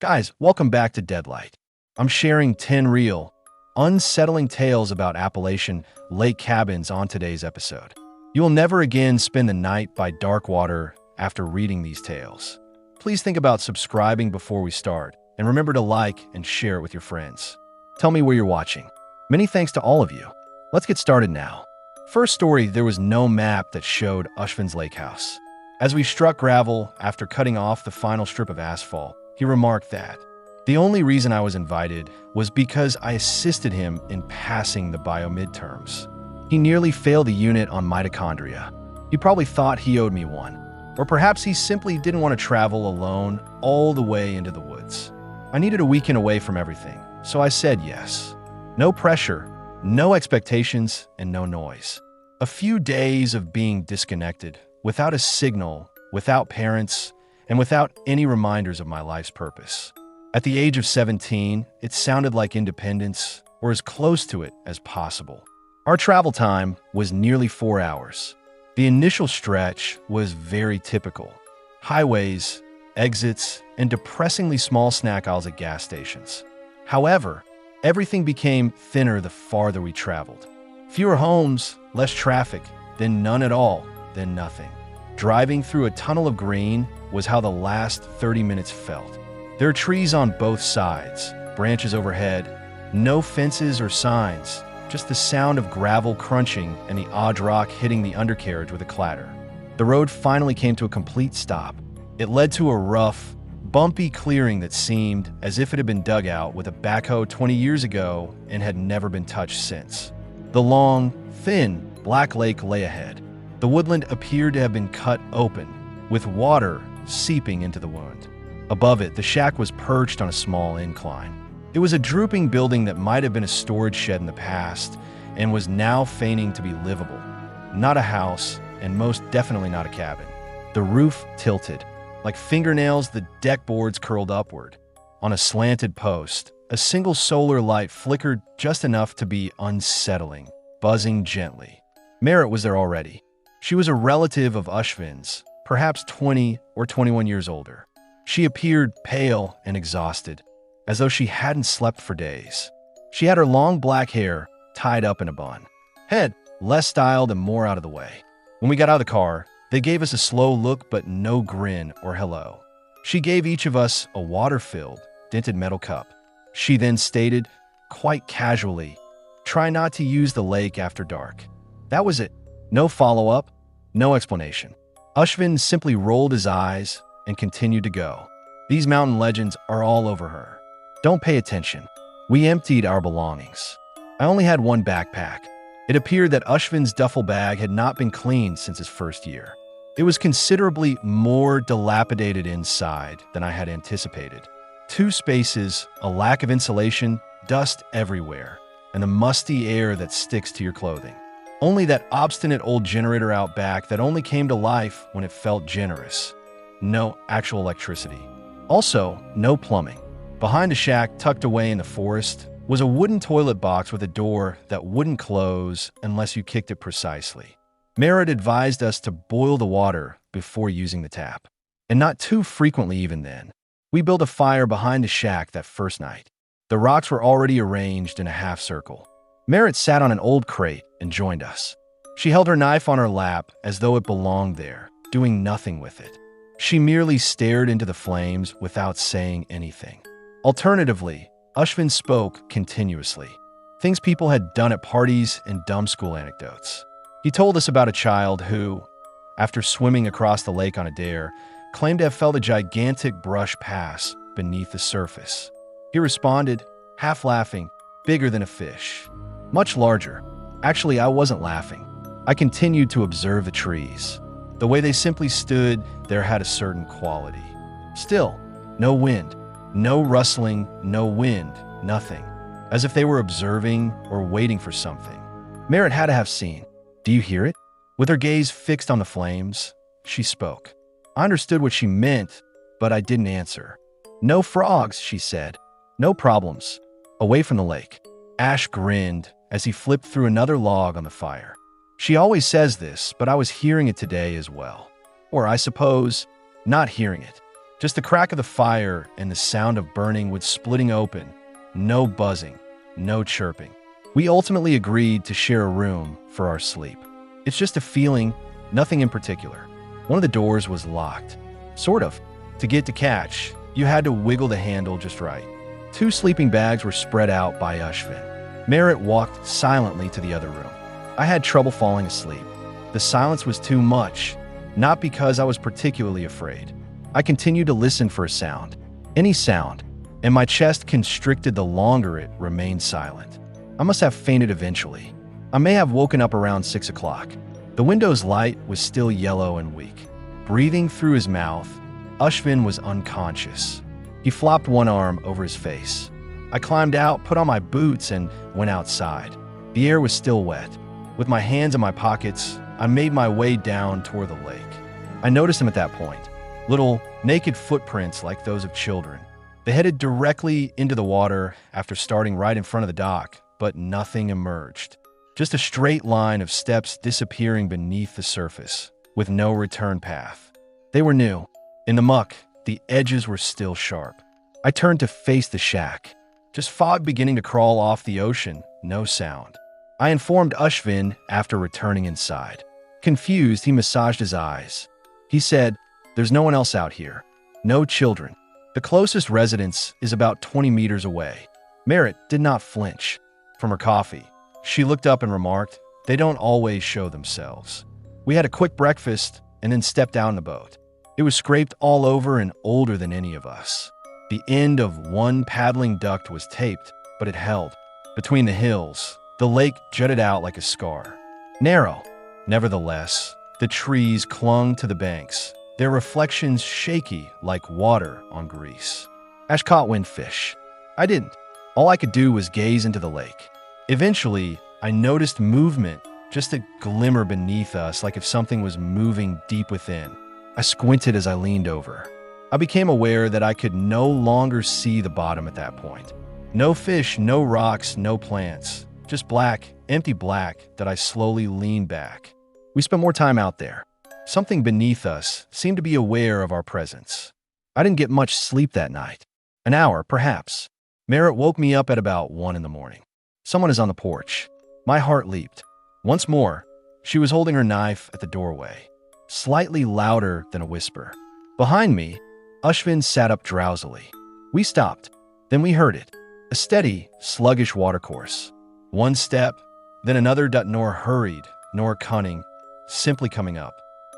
Guys, welcome back to Deadlight. I'm sharing 10 real, unsettling tales about Appalachian lake cabins on today's episode. You will never again spend the night by dark water after reading these tales. Please think about subscribing before we start, and remember to like and share it with your friends. Tell me where you're watching. Many thanks to all of you. Let's get started now. First story, there was no map that showed Ashvin's lake house. As we struck gravel after cutting off the final strip of asphalt, he remarked that the only reason I was invited was because I assisted him in passing the bio midterms. He nearly failed the unit on mitochondria. He probably thought he owed me one. Or perhaps he simply didn't want to travel alone all the way into the woods. I needed a weekend away from everything, so I said yes. No pressure, no expectations, and no noise. A few days of being disconnected, without a signal, without parents, and without any reminders of my life's purpose. At the age of 17, it sounded like independence, or as close to it as possible. Our travel time was nearly 4 hours. The initial stretch was very typical. Highways, exits, and depressingly small snack aisles at gas stations. However, everything became thinner the farther we traveled. Fewer homes, less traffic, then none at all, then nothing. Driving through a tunnel of green was how the last 30 minutes felt. There are trees on both sides, branches overhead, no fences or signs, just the sound of gravel crunching and the odd rock hitting the undercarriage with a clatter. The road finally came to a complete stop. It led to a rough, bumpy clearing that seemed as if it had been dug out with a backhoe 20 years ago and had never been touched since. The long, thin, black lake lay ahead. The woodland appeared to have been cut open, with water seeping into the wound. Above it, the shack was perched on a small incline. It was a drooping building that might have been a storage shed in the past and was now feigning to be livable. Not a house, and most definitely not a cabin. The roof tilted. Like fingernails, the deck boards curled upward. On a slanted post, a single solar light flickered just enough to be unsettling, buzzing gently. Merritt was there already. She was a relative of Ashvin's, perhaps 20 or 21 years older. She appeared pale and exhausted, as though she hadn't slept for days. She had her long black hair tied up in a bun. Head less styled and more out of the way. When we got out of the car, they gave us a slow look but no grin or hello. She gave each of us a water-filled, dented metal cup. She then stated, quite casually, "Try not to use the lake after dark." That was it. No follow-up, no explanation. Ashvin simply rolled his eyes and continued to go. These mountain legends are all over her. Don't pay attention. We emptied our belongings. I only had one backpack. It appeared that Ashvin's duffel bag had not been cleaned since his first year. It was considerably more dilapidated inside than I had anticipated. 2 spaces, a lack of insulation, dust everywhere, and the musty air that sticks to your clothing. Only that obstinate old generator out back that only came to life when it felt generous. No actual electricity. Also, no plumbing. Behind a shack tucked away in the forest was a wooden toilet box with a door that wouldn't close unless you kicked it precisely. Merritt advised us to boil the water before using the tap, and not too frequently even then. We built a fire behind the shack that first night. The rocks were already arranged in a half circle. Merritt sat on an old crate and joined us. She held her knife on her lap as though it belonged there, doing nothing with it. She merely stared into the flames without saying anything. Alternatively, Ashvin spoke continuously. Things people had done at parties and dumb school anecdotes. He told us about a child who, after swimming across the lake on a dare, claimed to have felt a gigantic brush pass beneath the surface. He responded, half laughing, bigger than a fish. Much larger. Actually, I wasn't laughing. I continued to observe the trees. The way they simply stood there had a certain quality. Still, no wind, no rustling, no wind, nothing. As if they were observing or waiting for something. Merritt had to have seen. "Do you hear it?" With her gaze fixed on the flames, she spoke. I understood what she meant, but I didn't answer. "No frogs," she said. "No problems. Away from the lake." Ash grinned as he flipped through another log on the fire. She always says this, but I was hearing it today as well. Or I suppose, not hearing it. Just the crack of the fire and the sound of burning wood splitting open. No buzzing, no chirping. We ultimately agreed to share a room for our sleep. It's just a feeling, nothing in particular. One of the doors was locked. Sort of. To get to catch, you had to wiggle the handle just right. 2 sleeping bags were spread out by Ashvin. Merritt walked silently to the other room. I had trouble falling asleep. The silence was too much, not because I was particularly afraid. I continued to listen for a sound, any sound, and my chest constricted the longer it remained silent. I must have fainted eventually. I may have woken up around 6 o'clock. The window's light was still yellow and weak. Breathing through his mouth, Ashvin was unconscious. He flopped one arm over his face. I climbed out, put on my boots, and went outside. The air was still wet. With my hands in my pockets, I made my way down toward the lake. I noticed him at that point. Little, naked footprints like those of children. They headed directly into the water after starting right in front of the dock, but nothing emerged. Just a straight line of steps disappearing beneath the surface, with no return path. They were new. In the muck, the edges were still sharp. I turned to face the shack. Just fog beginning to crawl off the ocean, no sound. I informed Ashvin after returning inside. Confused, he massaged his eyes. He said, "There's no one else out here. No children. The closest residence is about 20 meters away." Merritt did not flinch. From her coffee, she looked up and remarked, "They don't always show themselves." We had a quick breakfast and then stepped down the boat. It was scraped all over and older than any of us. The end of one paddling duct was taped, but it held. Between the hills, the lake jutted out like a scar. Narrow. Nevertheless, the trees clung to the banks, their reflections shaky like water on grease. Ash caught windfish. I didn't. All I could do was gaze into the lake. Eventually, I noticed movement, just a glimmer beneath us, like if something was moving deep within. I squinted as I leaned over. I became aware that I could no longer see the bottom at that point. No fish, no rocks, no plants. Just black, empty black that I slowly leaned back. We spent more time out there. Something beneath us seemed to be aware of our presence. I didn't get much sleep that night. An hour, perhaps. Merritt woke me up at about 1 in the morning. "Someone is on the porch." My heart leaped. Once more, she was holding her knife at the doorway, slightly louder than a whisper. Behind me, Ashvin sat up drowsily. We stopped. Then we heard it. A steady, sluggish watercourse. One step, then another, nor hurried, nor cunning, simply coming up.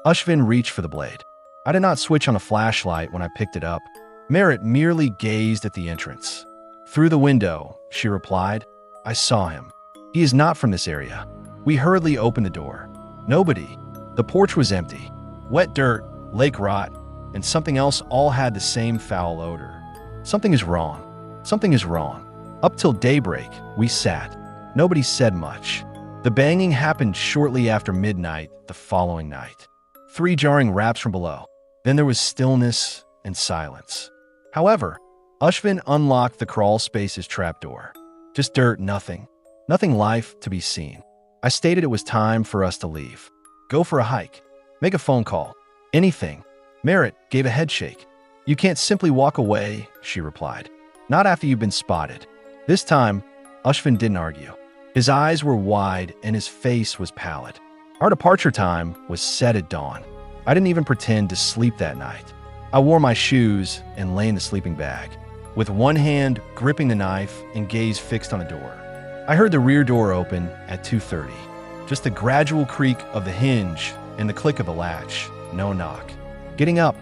Ashvin reached for the blade. I did not switch on a flashlight when I picked it up. Merritt merely gazed at the entrance. "Through the window," she replied. "I saw him. He is not from this area." We hurriedly opened the door. Nobody. The porch was empty. Wet dirt, lake rot, and something else all had the same foul odor. Something is wrong. Something is wrong. Up till daybreak, we sat. Nobody said much. The banging happened shortly after midnight the following night. 3 jarring raps from below. Then there was stillness and silence. However, Ashvin unlocked the crawl space's trapdoor. Just dirt, nothing. Nothing life to be seen. I stated it was time for us to leave. Go for a hike. Make a phone call. Anything. Merritt gave a head shake. "You can't simply walk away," she replied. "Not after you've been spotted." This time, Ashvin didn't argue. His eyes were wide and his face was pallid. Our departure time was set at dawn. I didn't even pretend to sleep that night. I wore my shoes and lay in the sleeping bag, with one hand gripping the knife and gaze fixed on the door. I heard the rear door open at 2:30. Just the gradual creak of the hinge and the click of the latch. No knock. Getting up,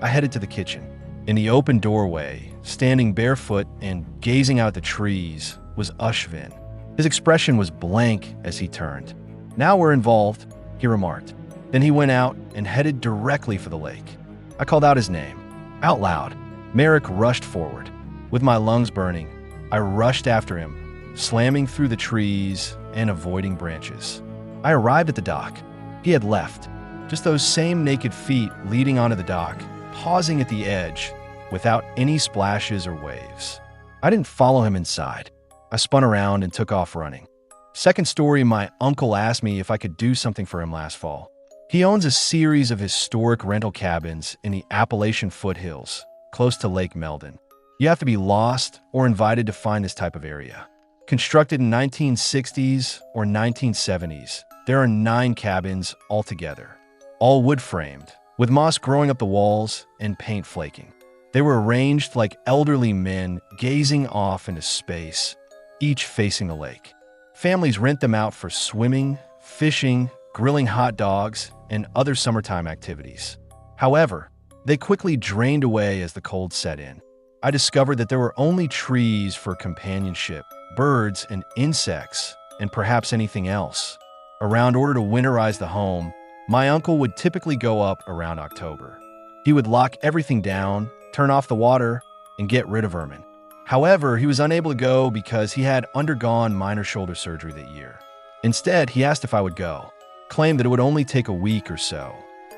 I headed to the kitchen. In the open doorway, standing barefoot and gazing out at the trees, was Ashvin. His expression was blank as he turned. "Now we're involved," he remarked. Then he went out and headed directly for the lake. I called out his name. Out loud. Merrick rushed forward. With my lungs burning, I rushed after him, slamming through the trees and avoiding branches. I arrived at the dock. He had left. Just those same naked feet leading onto the dock, pausing at the edge, without any splashes or waves. I didn't follow him inside. I spun around and took off running. Second story, my uncle asked me if I could do something for him last fall. He owns a series of historic rental cabins in the Appalachian foothills, close to Lake Meldon. You have to be lost or invited to find this type of area. Constructed in 1960s or 1970s, there are 9 cabins altogether, all wood-framed, with moss growing up the walls and paint flaking. They were arranged like elderly men gazing off into space, each facing the lake. Families rent them out for swimming, fishing, grilling hot dogs, and other summertime activities. However, they quickly drained away as the cold set in. I discovered that there were only trees for companionship, birds and insects, and perhaps anything else. Around order to winterize the home, my uncle would typically go up around October. He would lock everything down, turn off the water, and get rid of vermin. However, he was unable to go because he had undergone minor shoulder surgery that year. Instead, he asked if I would go, claimed that it would only take a week or so.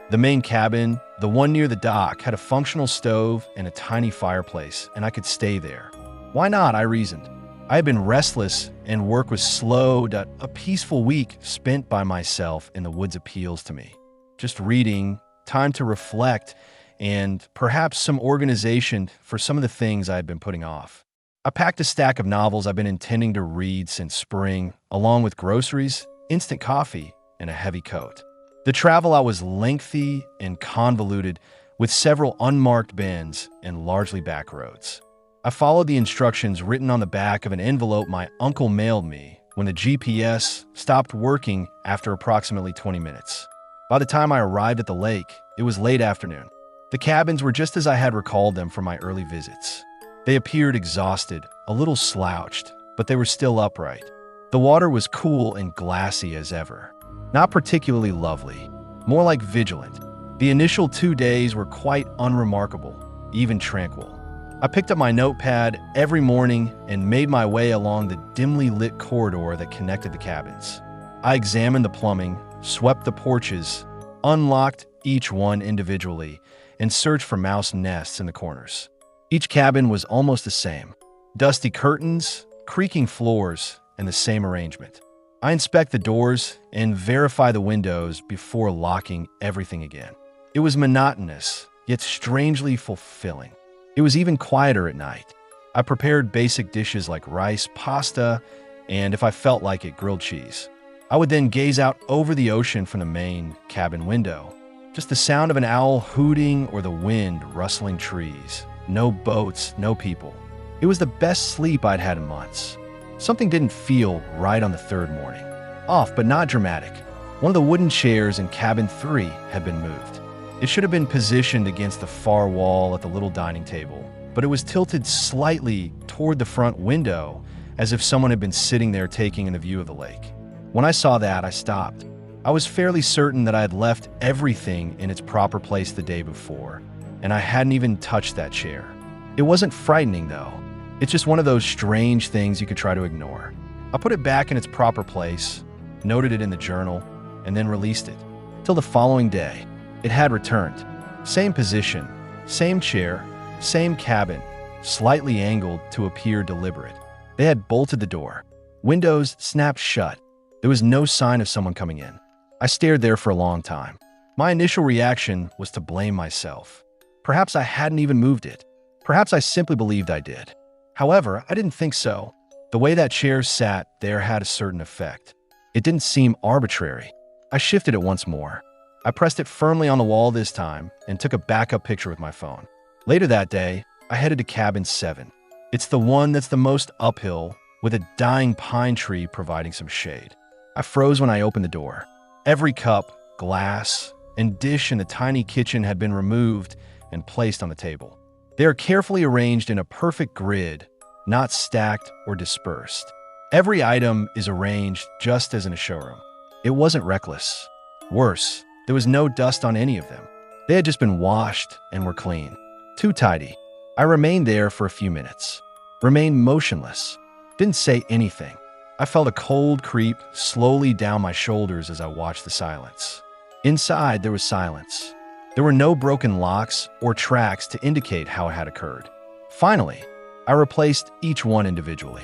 The main cabin, the one near the dock, had a functional stove and a tiny fireplace, and I could stay there. Why not, I reasoned. I had been restless and work was slow. A peaceful week spent by myself in the woods appeals to me. Just reading, time to reflect, and perhaps some organization for some of the things I had been putting off. I packed a stack of novels I've been intending to read since spring, along with groceries, instant coffee, and a heavy coat. The travel out was lengthy and convoluted, with several unmarked bends and largely back roads. I followed the instructions written on the back of an envelope my uncle mailed me when the GPS stopped working after approximately 20 minutes. By the time I arrived at the lake, it was late afternoon. The cabins were just as I had recalled them from my early visits. They appeared exhausted, a little slouched, but they were still upright. The water was cool and glassy as ever. Not particularly lovely, more like vigilant. The initial 2 days were quite unremarkable, even tranquil. I picked up my notepad every morning and made my way along the dimly lit corridor that connected the cabins. I examined the plumbing, swept the porches, unlocked each one individually, and searched for mouse nests in the corners. Each cabin was almost the same. Dusty curtains, creaking floors, and the same arrangement. I inspect the doors and verify the windows before locking everything again. It was monotonous, yet strangely fulfilling. It was even quieter at night. I prepared basic dishes like rice, pasta, and if I felt like it, grilled cheese. I would then gaze out over the ocean from the main cabin window. Just the sound of an owl hooting or the wind rustling trees. No boats, no people. It was the best sleep I'd had in months. Something didn't feel right on the 3rd morning. Off, but not dramatic. One of the wooden chairs in cabin 3 had been moved. It should have been positioned against the far wall at the little dining table, but it was tilted slightly toward the front window as if someone had been sitting there taking in a view of the lake. When I saw that, I stopped. I was fairly certain that I had left everything in its proper place the day before, and I hadn't even touched that chair. It wasn't frightening, though. It's just one of those strange things you could try to ignore. I put it back in its proper place, noted it in the journal, and then released it. Till the following day, it had returned. Same position, same chair, same cabin, slightly angled to appear deliberate. They had bolted the door. Windows snapped shut. There was no sign of someone coming in. I stared there for a long time. My initial reaction was to blame myself. Perhaps I hadn't even moved it. Perhaps I simply believed I did. However, I didn't think so. The way that chair sat there had a certain effect. It didn't seem arbitrary. I shifted it once more. I pressed it firmly on the wall this time and took a backup picture with my phone. Later that day, I headed to cabin 7. It's the one that's the most uphill, with a dying pine tree providing some shade. I froze when I opened the door. Every cup, glass, and dish in the tiny kitchen had been removed and placed on the table. They are carefully arranged in a perfect grid, not stacked or dispersed. Every item is arranged just as in a showroom. It wasn't reckless. Worse, there was no dust on any of them. They had just been washed and were clean. Too tidy. I remained there for a few minutes. Remained motionless. Didn't say anything. I felt a cold creep slowly down my shoulders as I watched the silence. Inside, there was silence. There were no broken locks or tracks to indicate how it had occurred. Finally, I replaced each one individually.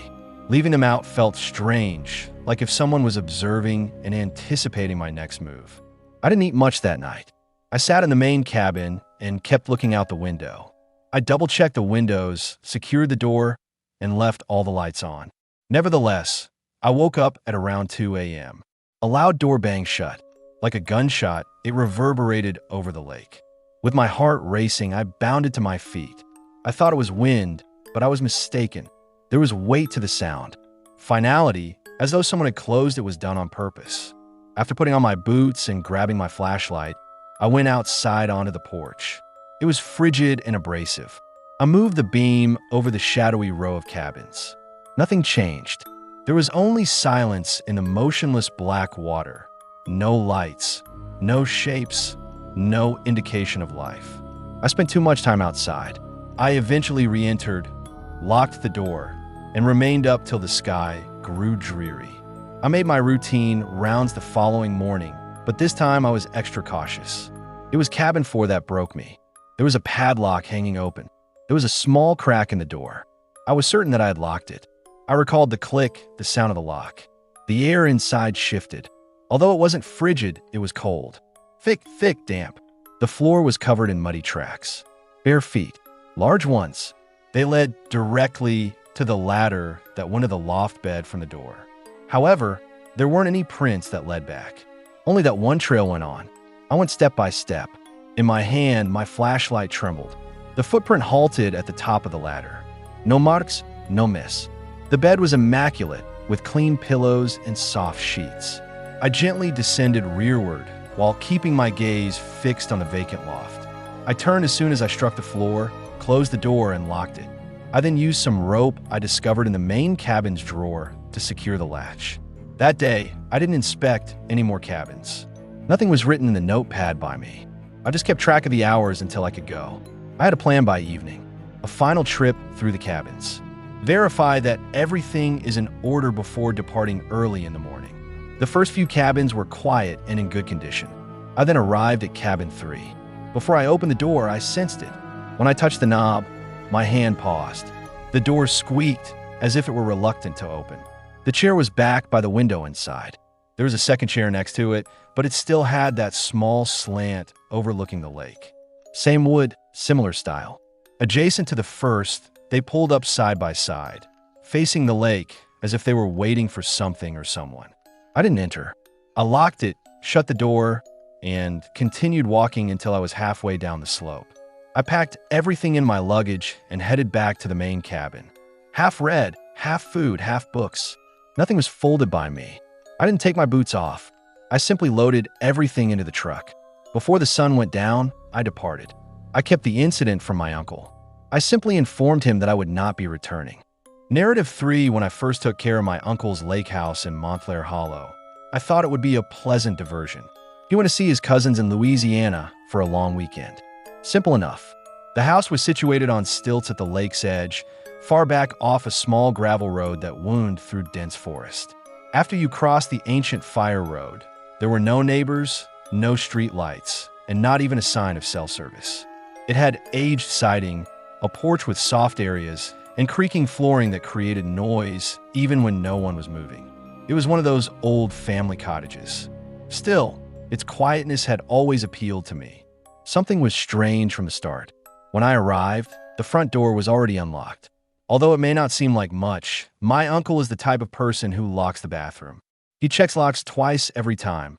Leaving them out felt strange, like if someone was observing and anticipating my next move. I didn't eat much that night. I sat in the main cabin and kept looking out the window. I double-checked the windows, secured the door, and left all the lights on. Nevertheless, I woke up at around 2 a.m. A loud door banged shut. Like a gunshot, it reverberated over the lake. With my heart racing, I bounded to my feet. I thought it was wind, but I was mistaken. There was weight to the sound. Finality, as though someone had closed it, was done on purpose. After putting on my boots and grabbing my flashlight, I went outside onto the porch. It was frigid and abrasive. I moved the beam over the shadowy row of cabins. Nothing changed. There was only silence in the motionless black water. No lights, no shapes, no indication of life. I spent too much time outside. I eventually re-entered, locked the door, and remained up till the sky grew dreary. I made my routine rounds the following morning, but this time I was extra cautious. It was cabin 4 that broke me. There was a padlock hanging open. There was a small crack in the door. I was certain that I had locked it. I recalled the click, the sound of the lock. The air inside shifted. Although it wasn't frigid, it was cold. Thick, damp. The floor was covered in muddy tracks. Bare feet, large ones. They led directly to the ladder that went to the loft bed from the door. However, there weren't any prints that led back. Only that one trail went on. I went step by step. In my hand, my flashlight trembled. The footprint halted at the top of the ladder. No marks, no miss. The bed was immaculate, with clean pillows and soft sheets. I gently descended rearward while keeping my gaze fixed on the vacant loft. I turned as soon as I struck the floor, closed the door, and locked it. I then used some rope I discovered in the main cabin's drawer to secure the latch. That day, I didn't inspect any more cabins. Nothing was written in the notepad by me. I just kept track of the hours until I could go. I had a plan by evening, a final trip through the cabins. Verify that everything is in order before departing early in the morning. The first few cabins were quiet and in good condition. I then arrived at cabin 3. Before I opened the door, I sensed it. When I touched the knob, my hand paused. The door squeaked as if it were reluctant to open. The chair was back by the window inside. There was a second chair next to it, but it still had that small slant overlooking the lake. Same wood, similar style. Adjacent to the first, they pulled up side by side, facing the lake as if they were waiting for something or someone. I didn't enter. I locked it, shut the door, and continued walking until I was halfway down the slope. I packed everything in my luggage and headed back to the main cabin. Half read, half food, half books. Nothing was folded by me. I didn't take my boots off. I simply loaded everything into the truck. Before the sun went down, I departed. I kept the incident from my uncle. I simply informed him that I would not be returning. Narrative 3. When I first took care of my uncle's lake house in Montclair Hollow, I thought it would be a pleasant diversion. He went to see his cousins in Louisiana for a long weekend. Simple enough. The house was situated on stilts at the lake's edge, far back off a small gravel road that wound through dense forest. After you crossed the ancient fire road, there were no neighbors, no street lights, and not even a sign of cell service. It had aged siding, a porch with soft areas, and creaking flooring that created noise even when no one was moving. It was one of those old family cottages. Still, its quietness had always appealed to me. Something was strange from the start. When I arrived, the front door was already unlocked. Although it may not seem like much, my uncle is the type of person who locks the bathroom. He checks locks twice every time,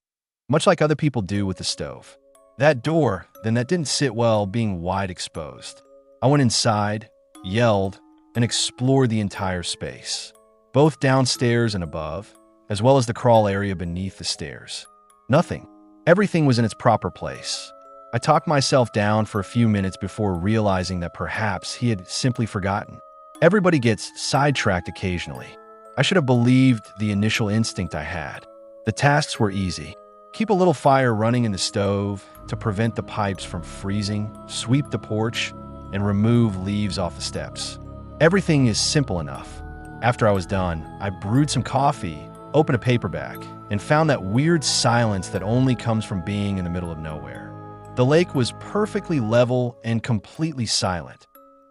much like other people do with the stove. That door, then, that didn't sit well being wide exposed. I went inside, yelled, and explored the entire space, both downstairs and above, as well as the crawl area beneath the stairs. Nothing. Everything was in its proper place. I talked myself down for a few minutes before realizing that perhaps he had simply forgotten. Everybody gets sidetracked occasionally. I should have believed the initial instinct I had. The tasks were easy. Keep a little fire running in the stove to prevent the pipes from freezing, sweep the porch, and remove leaves off the steps. Everything is simple enough. After I was done, I brewed some coffee, opened a paperback, and found that weird silence that only comes from being in the middle of nowhere. The lake was perfectly level and completely silent.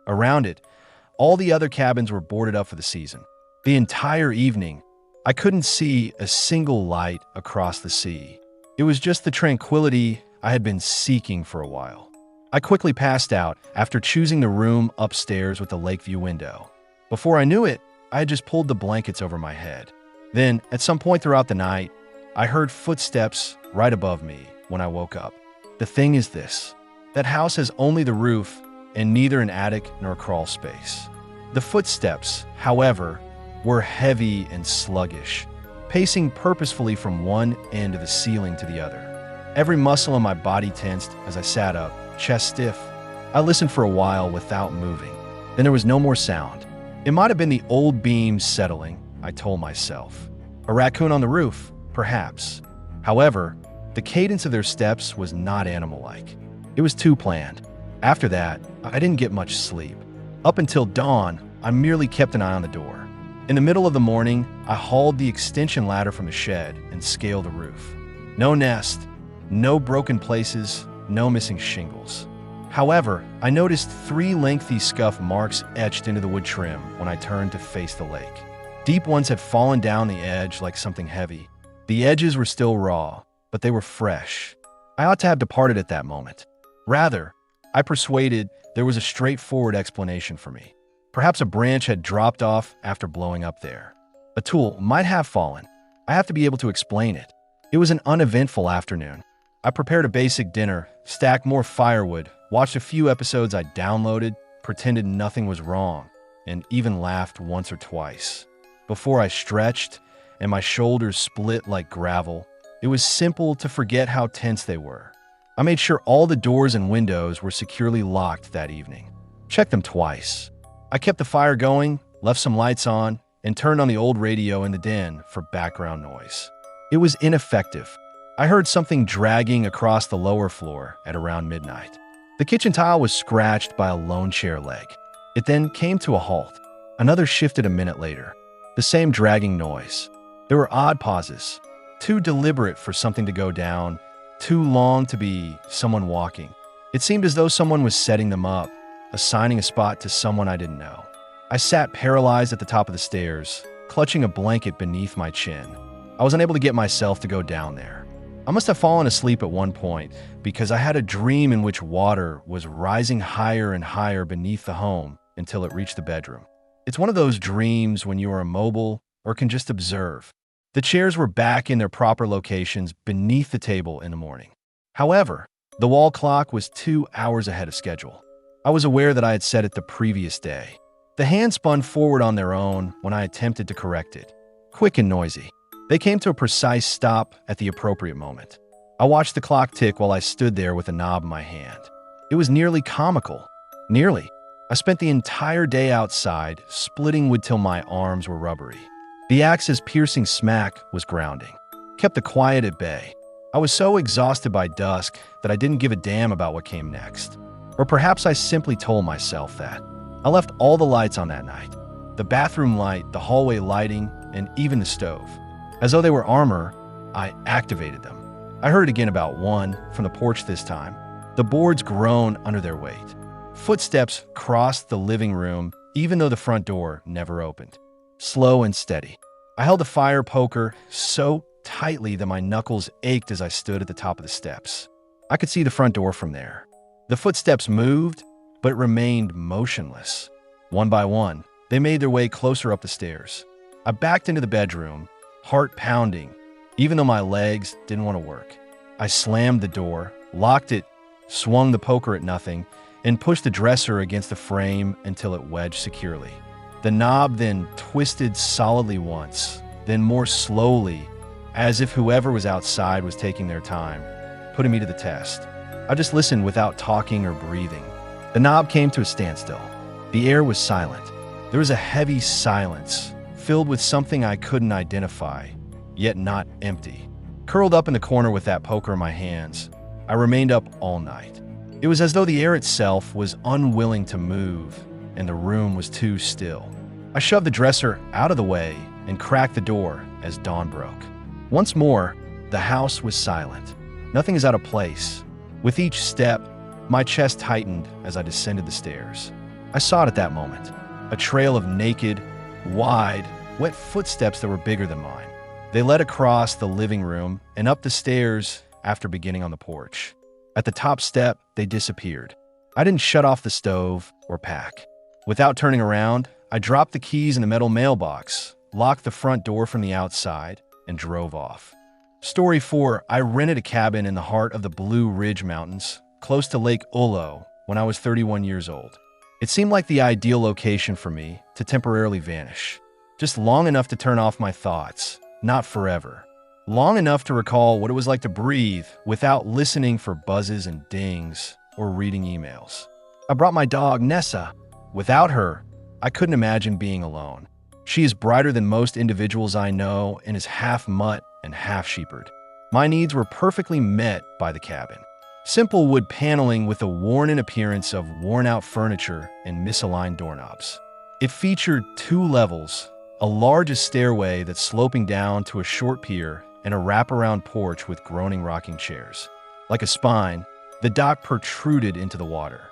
Around it, all the other cabins were boarded up for the season. The entire evening, I couldn't see a single light across the sea. It was just the tranquility I had been seeking for a while. I quickly passed out after choosing the room upstairs with the lakeview window. Before I knew it, I had just pulled the blankets over my head. Then, at some point throughout the night, I heard footsteps right above me when I woke up. The thing is this: that house has only the roof and neither an attic nor a crawl space. The footsteps, however, were heavy and sluggish, pacing purposefully from one end of the ceiling to the other. Every muscle in my body tensed as I sat up, chest stiff. I listened for a while without moving. Then there was no more sound. It might have been the old beams settling, I told myself. A raccoon on the roof, perhaps. However, the cadence of their steps was not animal-like. It was too planned. After that, I didn't get much sleep. Up until dawn, I merely kept an eye on the door. In the middle of the morning, I hauled the extension ladder from the shed and scaled the roof. No nest, no broken places, no missing shingles. However, I noticed 3 lengthy scuff marks etched into the wood trim when I turned to face the lake. Deep ones had fallen down the edge like something heavy. The edges were still raw, but they were fresh. I ought to have departed at that moment. Rather, I persuaded there was a straightforward explanation for me. Perhaps a branch had dropped off after blowing up there. A tool might have fallen. I have to be able to explain it. It was an uneventful afternoon. I prepared a basic dinner, stacked more firewood, watched a few episodes I downloaded, pretended nothing was wrong, and even laughed once or twice. Before I stretched and my shoulders split like gravel, it was simple to forget how tense they were. I made sure all the doors and windows were securely locked that evening. Checked them twice. I kept the fire going, left some lights on, and turned on the old radio in the den for background noise. It was ineffective. I heard something dragging across the lower floor at around midnight. The kitchen tile was scratched by a lone chair leg. It then came to a halt. Another shifted a minute later. The same dragging noise. There were odd pauses, too deliberate for something to go down, too long to be someone walking. It seemed as though someone was setting them up, assigning a spot to someone I didn't know. I sat paralyzed at the top of the stairs, clutching a blanket beneath my chin. I was unable to get myself to go down there. I must have fallen asleep at one point because I had a dream in which water was rising higher and higher beneath the home until it reached the bedroom. It's one of those dreams when you are immobile or can just observe. The chairs were back in their proper locations beneath the table in the morning. However, the wall clock was 2 hours ahead of schedule. I was aware that I had set it the previous day. The hands spun forward on their own when I attempted to correct it. Quick and noisy. They came to a precise stop at the appropriate moment. I watched the clock tick while I stood there with a knob in my hand. It was nearly comical. Nearly. I spent the entire day outside, splitting wood till my arms were rubbery. The axe's piercing smack was grounding. Kept the quiet at bay. I was so exhausted by dusk that I didn't give a damn about what came next. Or perhaps I simply told myself that. I left all the lights on that night. The bathroom light, the hallway lighting, and even the stove. As though they were armor, I activated them. I heard it again about 1 from the porch this time. The boards groaned under their weight. Footsteps crossed the living room, even though the front door never opened. Slow and steady. I held the fire poker so tightly that my knuckles ached as I stood at the top of the steps. I could see the front door from there. The footsteps moved, but remained motionless. One by one, they made their way closer up the stairs. I backed into the bedroom, heart pounding, even though my legs didn't want to work. I slammed the door, locked it, swung the poker at nothing, and pushed the dresser against the frame until it wedged securely. The knob then twisted solidly once, then more slowly, as if whoever was outside was taking their time, putting me to the test. I just listened without talking or breathing. The knob came to a standstill. The air was silent. There was a heavy silence, filled with something I couldn't identify, yet not empty. Curled up in the corner with that poker in my hands, I remained up all night. It was as though the air itself was unwilling to move, and the room was too still. I shoved the dresser out of the way and cracked the door as dawn broke. Once more, the house was silent. Nothing is out of place. With each step, my chest tightened as I descended the stairs. I saw it at that moment, a trail of naked, wide, wet footsteps that were bigger than mine. They led across the living room and up the stairs after beginning on the porch. At the top step, they disappeared. I didn't shut off the stove or pack. Without turning around, I dropped the keys in the metal mailbox, locked the front door from the outside, and drove off. Story 4. I rented a cabin in the heart of the Blue Ridge Mountains, close to Lake Ullo, when I was 31 years old. It seemed like the ideal location for me to temporarily vanish. Just long enough to turn off my thoughts, not forever. Long enough to recall what it was like to breathe without listening for buzzes and dings or reading emails. I brought my dog, Nessa. Without her, I couldn't imagine being alone. She is brighter than most individuals I know and is half mutt and half shepherd. My needs were perfectly met by the cabin. Simple wood paneling with a worn-in appearance of worn-out furniture and misaligned doorknobs. It featured 2 levels, a large stairway that's sloping down to a short pier, and a wraparound porch with groaning rocking chairs. Like a spine, the dock protruded into the water.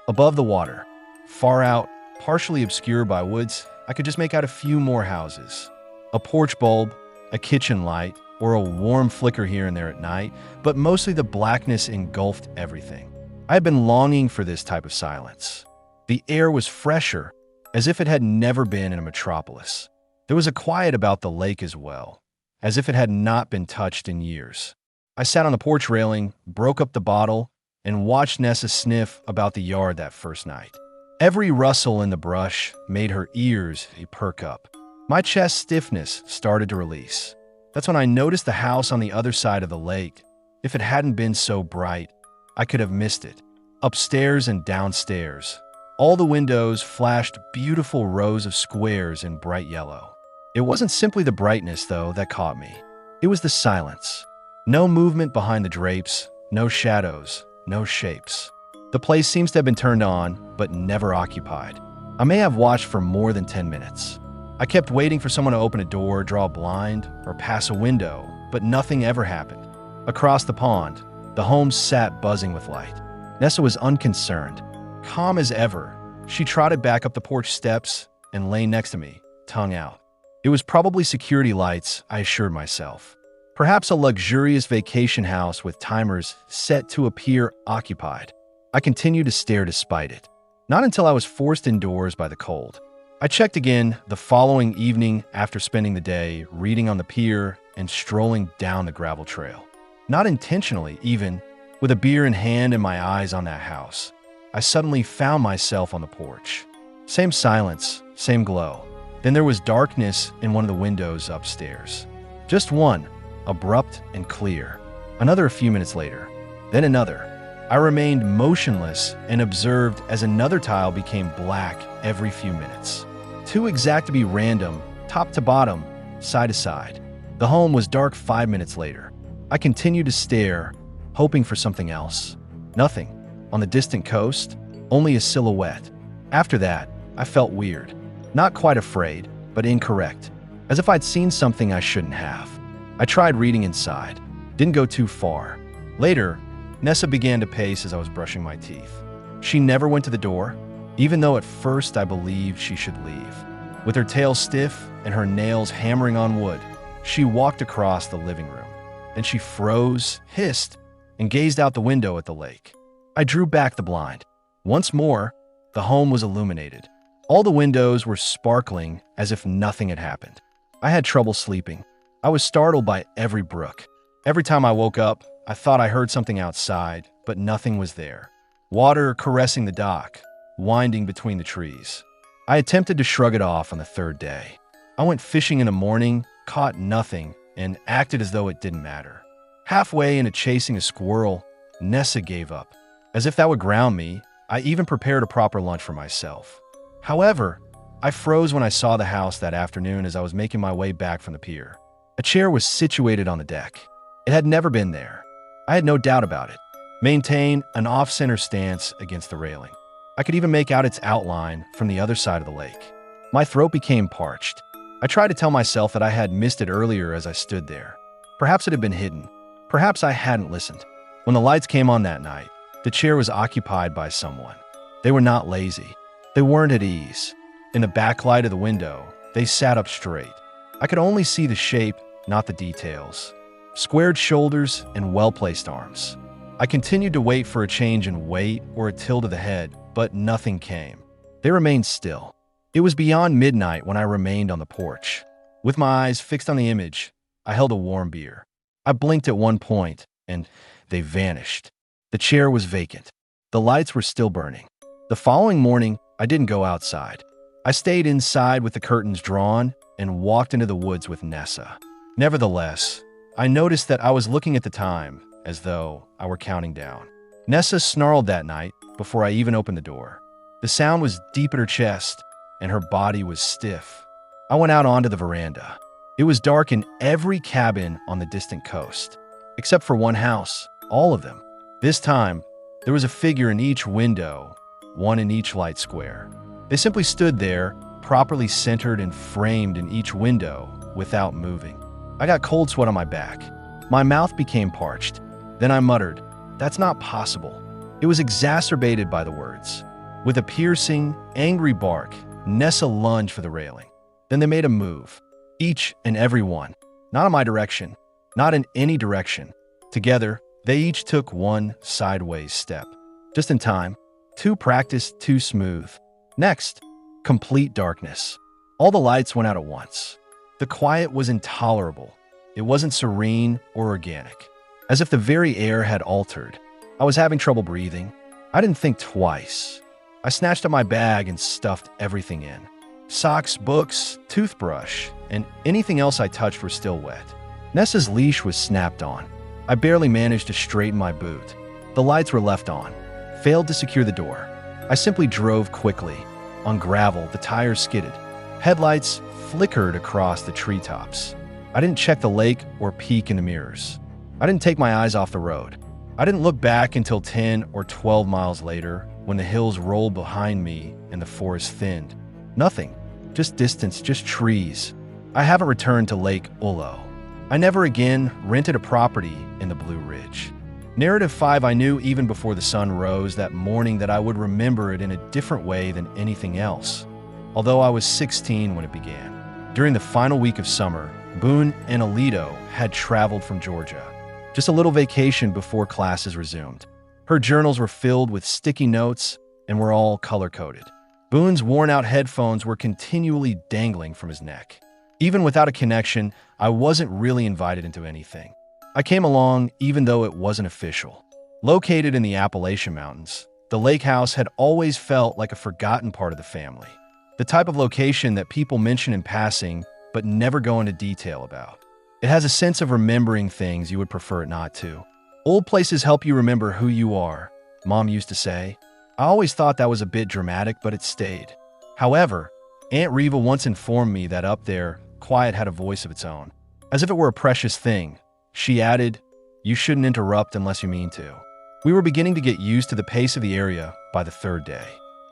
Above the water, far out, partially obscured by woods, I could just make out a few more houses. A porch bulb, a kitchen light, or a warm flicker here and there at night, but mostly the blackness engulfed everything. I had been longing for this type of silence. The air was fresher, as if it had never been in a metropolis. There was a quiet about the lake as well, as if it had not been touched in years. I sat on the porch railing, broke up the bottle, and watched Nessa sniff about the yard that first night. Every rustle in the brush made her ears perk up. My chest stiffness started to release. That's when I noticed the house on the other side of the lake. If it hadn't been so bright, I could have missed it. Upstairs and downstairs, all the windows flashed beautiful rows of squares in bright yellow. It wasn't simply the brightness, though, that caught me. It was the silence. No movement behind the drapes, no shadows, no shapes. The place seems to have been turned on, but never occupied. I may have watched for more than 10 minutes. I kept waiting for someone to open a door, draw a blind, or pass a window, but nothing ever happened. Across the pond, the home sat buzzing with light. Nessa was unconcerned, calm as ever. She trotted back up the porch steps and lay next to me, tongue out. It was probably security lights, I assured myself. Perhaps a luxurious vacation house with timers set to appear occupied. I continued to stare despite it. Not until I was forced indoors by the cold. I checked again the following evening after spending the day reading on the pier and strolling down the gravel trail. Not intentionally, even, with a beer in hand and my eyes on that house. I suddenly found myself on the porch. Same silence, same glow. Then there was darkness in one of the windows upstairs. Just one, abrupt and clear. Another a few minutes later. Then another. I remained motionless and observed as another tile became black every few minutes. Too exact to be random, top to bottom, side to side. The home was dark 5 minutes later. I continued to stare, hoping for something else. Nothing. On the distant coast, only a silhouette. After that, I felt weird. Not quite afraid, but incorrect. As if I'd seen something I shouldn't have. I tried reading inside. Didn't go too far. Later, Nessa began to pace as I was brushing my teeth. She never went to the door, even though at first I believed she should leave. With her tail stiff and her nails hammering on wood, she walked across the living room. Then she froze, hissed, and gazed out the window at the lake. I drew back the blind. Once more, the home was illuminated. All the windows were sparkling as if nothing had happened. I had trouble sleeping. I was startled by every brook. Every time I woke up, I thought I heard something outside, but nothing was there. Water caressing the dock, winding between the trees. I attempted to shrug it off on the 3rd day. I went fishing in the morning, caught nothing, and acted as though it didn't matter. Halfway into chasing a squirrel, Nessa gave up. As if that would ground me, I even prepared a proper lunch for myself. However, I froze when I saw the house that afternoon as I was making my way back from the pier. A chair was situated on the deck. It had never been there. I had no doubt about it. Maintain an off-center stance against the railing. I could even make out its outline from the other side of the lake. My throat became parched. I tried to tell myself that I had missed it earlier as I stood there. Perhaps it had been hidden. Perhaps I hadn't listened. When the lights came on that night, the chair was occupied by someone. They were not lazy. They weren't at ease. In the backlight of the window, they sat up straight. I could only see the shape, not the details. squared shoulders, and well-placed arms. I continued to wait for a change in weight or a tilt of the head, but nothing came. They remained still. It was beyond midnight when I remained on the porch. With my eyes fixed on the image, I held a warm beer. I blinked at one point, and they vanished. The chair was vacant. The lights were still burning. The following morning, I didn't go outside. I stayed inside with the curtains drawn and walked into the woods with Nessa. Nevertheless, I noticed that I was looking at the time as though I were counting down. Nessa snarled that night before I even opened the door. The sound was deep in her chest, and her body was stiff. I went out onto the veranda. It was dark in every cabin on the distant coast, except for one house, all of them. This time, there was a figure in each window, one in each light square. They simply stood there, properly centered and framed in each window, without moving. I got cold sweat on my back. My mouth became parched. Then I muttered, "That's not possible." It was exacerbated by the words. With a piercing, angry bark, Nessa lunged for the railing. Then they made a move. Each and every one. Not in my direction. Not in any direction. Together, they each took one sideways step. Just in time. Too practiced, too smooth. Next, complete darkness. All the lights went out at once. The quiet was intolerable. It wasn't serene or organic. As if the very air had altered. I was having trouble breathing. I didn't think twice. I snatched up my bag and stuffed everything in. Socks, books, toothbrush, and anything else I touched were still wet. Nessa's leash was snapped on. I barely managed to straighten my boot. The lights were left on. Failed to secure the door. I simply drove quickly. On gravel, the tires skidded. Headlights flickered across the treetops. I didn't check the lake or peek in the mirrors. I didn't take my eyes off the road. I didn't look back until 10 or 12 miles later when the hills rolled behind me and the forest thinned. Nothing. Just distance, just trees. I haven't returned to Lake Ullo. I never again rented a property in the Blue Ridge. Narrative 5, I knew even before the sun rose that morning that I would remember it in a different way than anything else. Although I was 16 when it began. During the final week of summer, Boone and Alito had traveled from Georgia. Just a little vacation before classes resumed. Her journals were filled with sticky notes and were all color-coded. Boone's worn-out headphones were continually dangling from his neck. Even without a connection, I wasn't really invited into anything. I came along even though it wasn't official. Located in the Appalachian Mountains, the lake house had always felt like a forgotten part of the family. The type of location that people mention in passing but never go into detail about. It has a sense of remembering things you would prefer it not to. Old places help you remember who you are, Mom used to say. I always thought that was a bit dramatic, but it stayed. However, Aunt Reva once informed me that up there, quiet had a voice of its own. As if it were a precious thing, she added, "You shouldn't interrupt unless you mean to." We were beginning to get used to the pace of the area by the third day.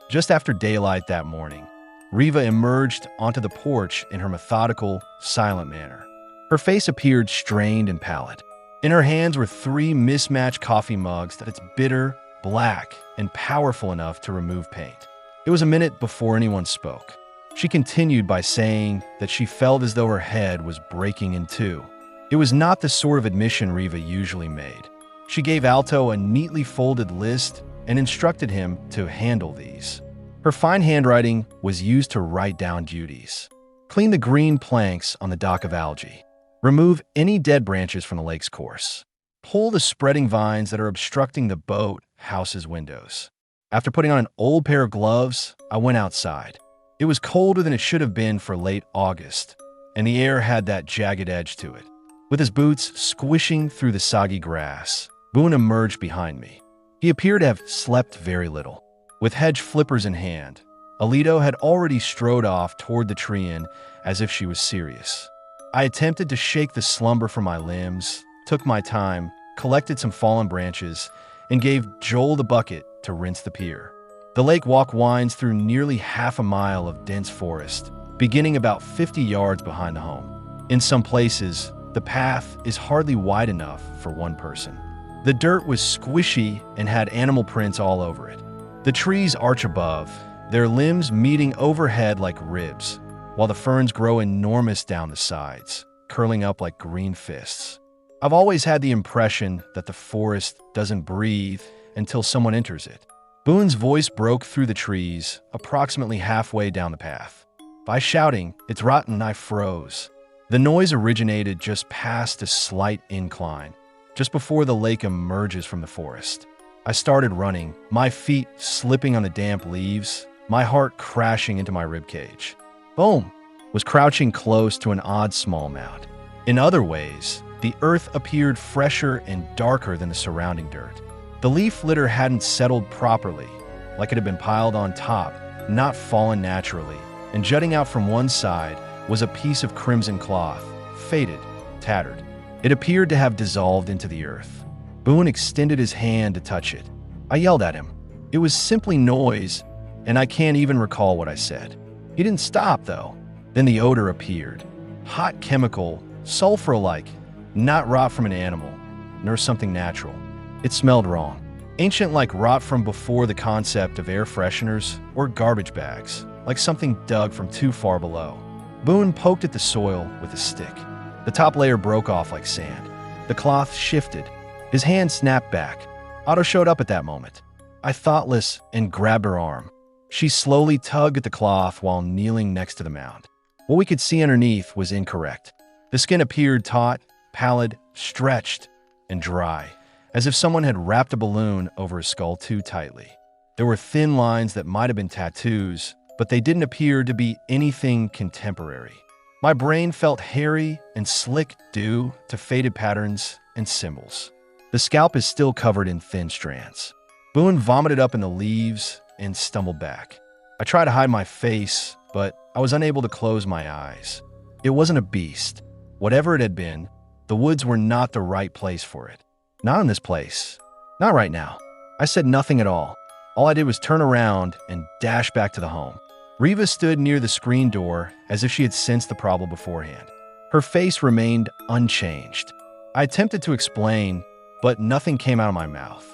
Just after daylight that morning, Reva emerged onto the porch in her methodical, silent manner. Her face appeared strained and pallid. In her hands were 3 mismatched coffee mugs that's bitter, black, and powerful enough to remove paint. It was a minute before anyone spoke. She continued by saying that she felt as though her head was breaking in two. It was not the sort of admission Reva usually made. She gave Alto a neatly folded list and instructed him to handle these. Her fine handwriting was used to write down duties. Clean the green planks on the dock of algae. Remove any dead branches from the lake's course. Pull the spreading vines that are obstructing the boat house's windows. After putting on an old pair of gloves, I went outside. It was colder than it should have been for late August, and the air had that jagged edge to it. With his boots squishing through the soggy grass, Boone emerged behind me. He appeared to have slept very little. With hedge flippers in hand, Alito had already strode off toward the tree inn as if she was serious. I attempted to shake the slumber from my limbs, took my time, collected some fallen branches, and gave Joel the bucket to rinse the pier. The lake walk winds through nearly half a mile of dense forest, beginning about 50 yards behind the home. In some places, the path is hardly wide enough for one person. The dirt was squishy and had animal prints all over it. The trees arch above, their limbs meeting overhead like ribs, while the ferns grow enormous down the sides, curling up like green fists. I've always had the impression that the forest doesn't breathe until someone enters it. Boone's voice broke through the trees, approximately halfway down the path. By shouting, "It's rotten," I froze. The noise originated just past a slight incline, just before the lake emerges from the forest. I started running, my feet slipping on the damp leaves, my heart crashing into my ribcage. Boom! Was crouching close to an odd small mound. In other ways, the earth appeared fresher and darker than the surrounding dirt. The leaf litter hadn't settled properly, like it had been piled on top, not fallen naturally, and jutting out from one side was a piece of crimson cloth, faded, tattered. It appeared to have dissolved into the earth. Boone extended his hand to touch it. I yelled at him. It was simply noise, and I can't even recall what I said. He didn't stop, though. Then the odor appeared. Hot chemical, sulfur-like, not rot from an animal, nor something natural. It smelled wrong. Ancient, like rot from before the concept of air fresheners or garbage bags, like something dug from too far below. Boone poked at the soil with a stick. The top layer broke off like sand. The cloth shifted. His hand snapped back. Otto showed up at that moment. I thoughtless and grabbed her arm. She slowly tugged at the cloth while kneeling next to the mound. What we could see underneath was incorrect. The skin appeared taut, pallid, stretched, and dry, as if someone had wrapped a balloon over his skull too tightly. There were thin lines that might have been tattoos, but they didn't appear to be anything contemporary. My brain felt hairy and slick due to faded patterns and symbols. The scalp is still covered in thin strands. Boone vomited up in the leaves and stumbled back. I tried to hide my face, but I was unable to close my eyes. It wasn't a beast. Whatever it had been, the woods were not the right place for it. Not in this place. Not right now. I said nothing at all. All I did was turn around and dash back to the home. Riva stood near the screen door as if she had sensed the problem beforehand. Her face remained unchanged. I attempted to explain, but nothing came out of my mouth.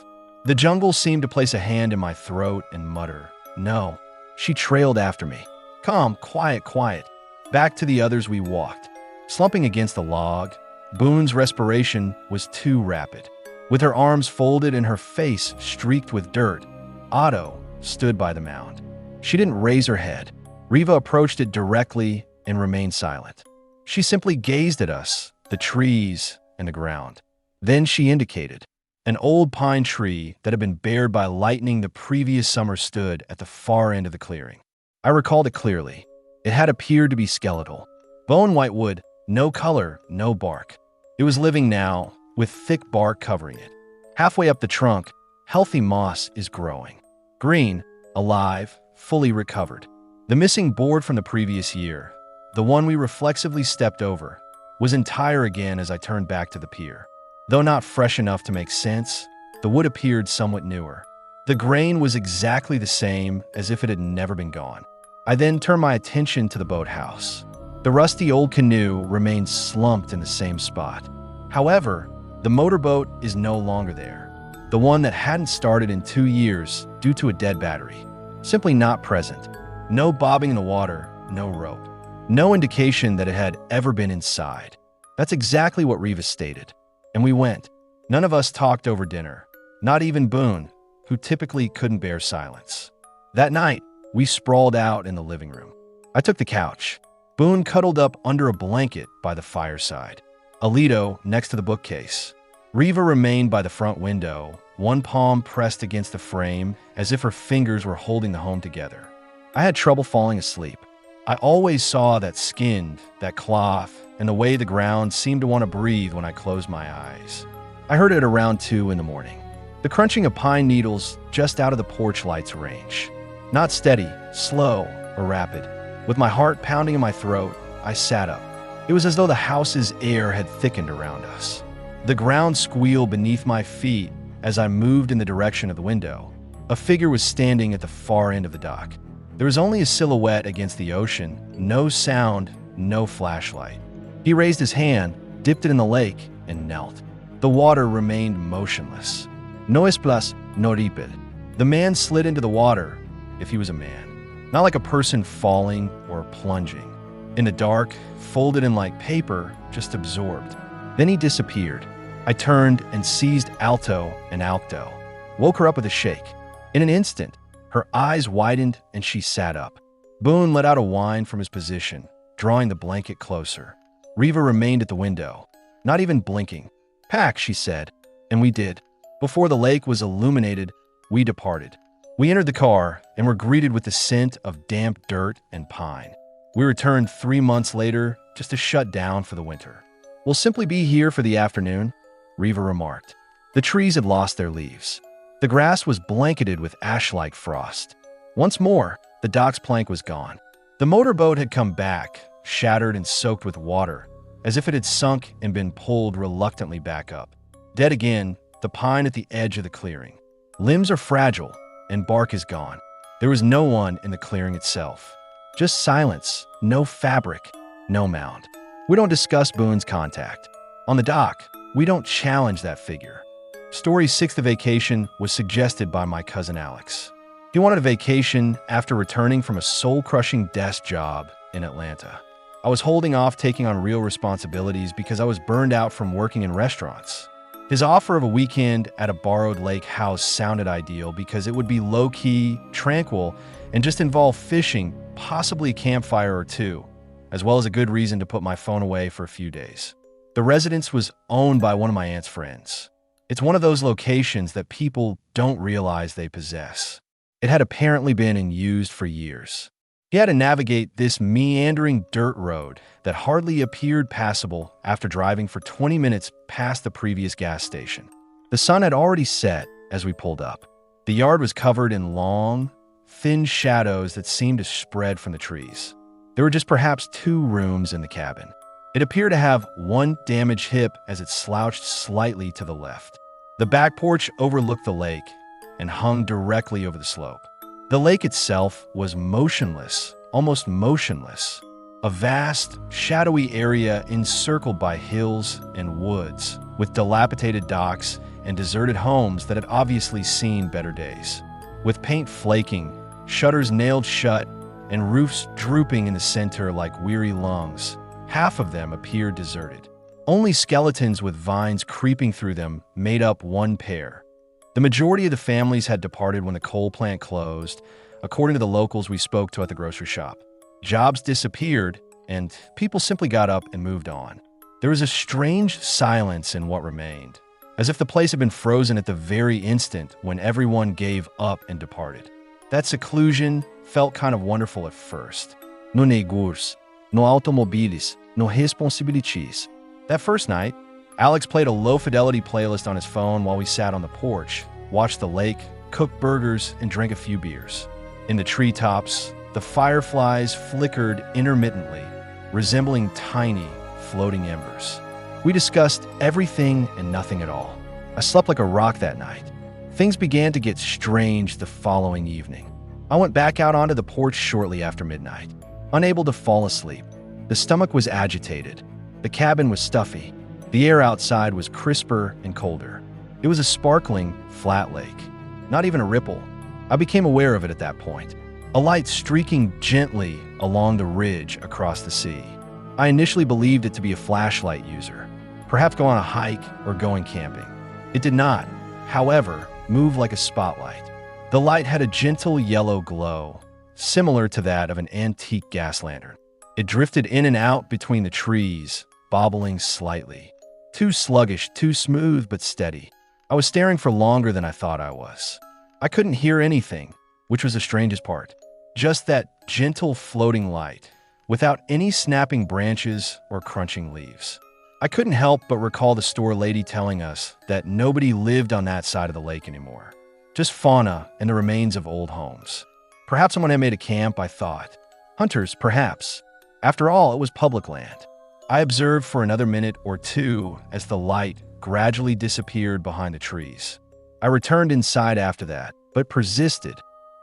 The jungle seemed to place a hand in my throat and mutter, "No." She trailed after me. "Calm, quiet, quiet." Back to the others we walked. Slumping against the log, Boone's respiration was too rapid. With her arms folded and her face streaked with dirt, Otto stood by the mound. She didn't raise her head. Riva approached it directly and remained silent. She simply gazed at us, the trees, and the ground. Then she indicated. An old pine tree that had been bared by lightning the previous summer stood at the far end of the clearing. I recalled it clearly. It had appeared to be skeletal. Bone white wood, no color, no bark. It was living now, with thick bark covering it. Halfway up the trunk, healthy moss is growing. Green, alive, fully recovered. The missing board from the previous year, the one we reflexively stepped over, was entire again as I turned back to the pier. Though not fresh enough to make sense, the wood appeared somewhat newer. The grain was exactly the same as if it had never been gone. I then turned my attention to the boathouse. The rusty old canoe remained slumped in the same spot. However, the motorboat is no longer there. The one that hadn't started in 2 years due to a dead battery. Simply not present. No bobbing in the water, no rope. No indication that it had ever been inside. That's exactly what Riva stated. And we went. None of us talked over dinner. Not even Boone, who typically couldn't bear silence. That night, we sprawled out in the living room. I took the couch. Boone cuddled up under a blanket by the fireside. Alito next to the bookcase. Riva remained by the front window, one palm pressed against the frame as if her fingers were holding the home together. I had trouble falling asleep. I always saw that skin, that cloth, and the way the ground seemed to want to breathe when I closed my eyes. I heard it around 2 in the morning. The crunching of pine needles just out of the porch light's range. Not steady, slow, or rapid. With my heart pounding in my throat, I sat up. It was as though the house's air had thickened around us. The ground squealed beneath my feet as I moved in the direction of the window. A figure was standing at the far end of the dock. There was only a silhouette against the ocean, no sound, no flashlight. He raised his hand, dipped it in the lake, and knelt. The water remained motionless. No esplas, no ripel. The man slid into the water, if he was a man. Not like a person falling or plunging. In the dark, folded in like paper, just absorbed. Then he disappeared. I turned and seized Alto and Alto, woke her up with a shake. In an instant, her eyes widened and she sat up. Boone let out a whine from his position, drawing the blanket closer. Riva remained at the window, not even blinking. "Pack," she said, and we did. Before the lake was illuminated, we departed. We entered the car and were greeted with the scent of damp dirt and pine. We returned 3 months later just to shut down for the winter. "We'll simply be here for the afternoon," Riva remarked. The trees had lost their leaves. The grass was blanketed with ash-like frost. Once more, the dock's plank was gone. The motorboat had come back, shattered and soaked with water, as if it had sunk and been pulled reluctantly back up. Dead again, the pine at the edge of the clearing. Limbs are fragile, and bark is gone. There was no one in the clearing itself. Just silence, no fabric, no mound. We don't discuss Boone's contact. On the dock, we don't challenge that figure. Story 6, The Vacation, was suggested by my cousin Alex. He wanted a vacation after returning from a soul-crushing desk job in Atlanta. I was holding off taking on real responsibilities because I was burned out from working in restaurants. His offer of a weekend at a borrowed lake house sounded ideal because it would be low-key, tranquil, and just involve fishing, possibly a campfire or two, as well as a good reason to put my phone away for a few days. The residence was owned by one of my aunt's friends. It's one of those locations that people don't realize they possess. It had apparently been in use for years. He had to navigate this meandering dirt road that hardly appeared passable after driving for 20 minutes past the previous gas station. The sun had already set as we pulled up. The yard was covered in long, thin shadows that seemed to spread from the trees. There were just perhaps 2 rooms in the cabin. It appeared to have one damaged hip as it slouched slightly to the left. The back porch overlooked the lake and hung directly over the slope. The lake itself was motionless, almost motionless. A vast, shadowy area encircled by hills and woods, with dilapidated docks and deserted homes that had obviously seen better days. With paint flaking, shutters nailed shut, and roofs drooping in the center like weary lungs, half of them appeared deserted. Only skeletons with vines creeping through them made up one pair. The majority of the families had departed when the coal plant closed, according to the locals we spoke to at the grocery shop. Jobs disappeared, and people simply got up and moved on. There was a strange silence in what remained, as if the place had been frozen at the very instant when everyone gave up and departed. That seclusion felt kind of wonderful at first. No negurs, no automobiles, no responsabilities. That first night, Alex played a low-fidelity playlist on his phone while we sat on the porch, watched the lake, cooked burgers, and drank a few beers. In the treetops, the fireflies flickered intermittently, resembling tiny, floating embers. We discussed everything and nothing at all. I slept like a rock that night. Things began to get strange the following evening. I went back out onto the porch shortly after midnight, unable to fall asleep. The stomach was agitated. The cabin was stuffy. The air outside was crisper and colder. It was a sparkling, flat lake. Not even a ripple. I became aware of it at that point. A light streaking gently along the ridge across the sea. I initially believed it to be a flashlight user, perhaps going on a hike or going camping. It did not, however, move like a spotlight. The light had a gentle yellow glow, similar to that of an antique gas lantern. It drifted in and out between the trees, bobbling slightly. Too sluggish, too smooth, but steady. I was staring for longer than I thought I was. I couldn't hear anything, which was the strangest part. Just that gentle floating light, without any snapping branches or crunching leaves. I couldn't help but recall the store lady telling us that nobody lived on that side of the lake anymore. Just fauna and the remains of old homes. Perhaps someone had made a camp, I thought. Hunters, perhaps. After all, it was public land. I observed for another minute or two as the light gradually disappeared behind the trees. I returned inside after that, but persisted.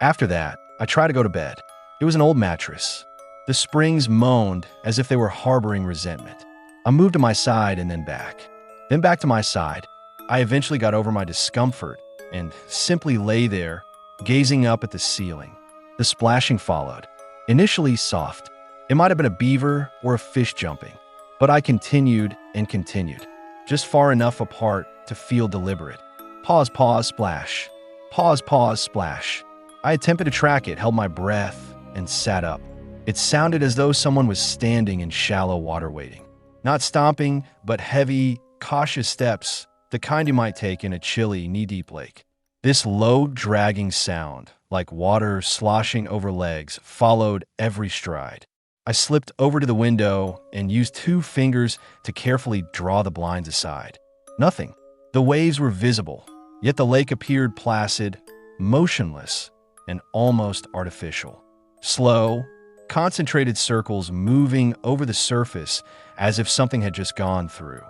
After that, I tried to go to bed. It was an old mattress. The springs moaned as if they were harboring resentment. I moved to my side and then back to my side. I eventually got over my discomfort and simply lay there, gazing up at the ceiling. The splashing followed, initially soft. It might have been a beaver or a fish jumping, but I continued and continued. just far enough apart to feel deliberate. Pause, pause, splash. Pause, pause, splash. I attempted to track it, held my breath, and sat up. It sounded as though someone was standing in shallow water waiting. Not stomping, but heavy, cautious steps, the kind you might take in a chilly, knee-deep lake. This low, dragging sound, like water sloshing over legs, followed every stride. I slipped over to the window and used 2 fingers to carefully draw the blinds aside. Nothing. The waves were visible, yet the lake appeared placid, motionless, and almost artificial. Slow, concentrated circles moving over the surface as if something had just gone through.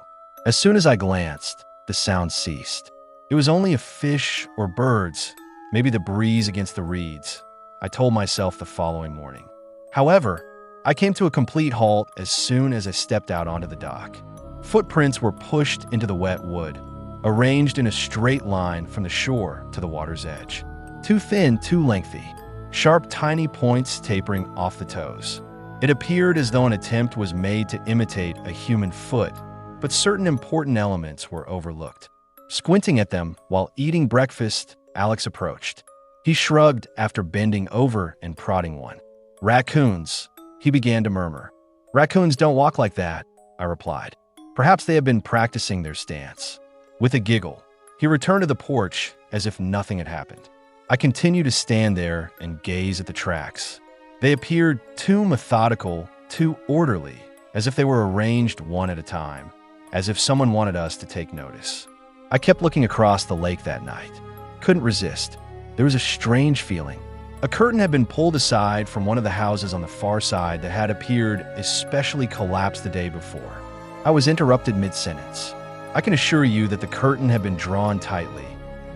As soon as I glanced, the sound ceased. It was only a fish or birds, maybe the breeze against the reeds, I told myself the following morning. However, I came to a complete halt as soon as I stepped out onto the dock. Footprints were pushed into the wet wood, arranged in a straight line from the shore to the water's edge. Too thin, too lengthy. Sharp, tiny points tapering off the toes. It appeared as though an attempt was made to imitate a human foot, but certain important elements were overlooked. Squinting at them while eating breakfast, Alex approached. He shrugged after bending over and prodding one. "Raccoons," he began to murmur. "Raccoons don't walk like that," I replied. Perhaps they had been practicing their stance. With a giggle, he returned to the porch as if nothing had happened. I continued to stand there and gaze at the tracks. They appeared too methodical, too orderly, as if they were arranged one at a time, as if someone wanted us to take notice. I kept looking across the lake that night. Couldn't resist. There was a strange feeling. A curtain had been pulled aside from one of the houses on the far side that had appeared especially collapsed the day before. I was interrupted mid-sentence. I can assure you that the curtain had been drawn tightly,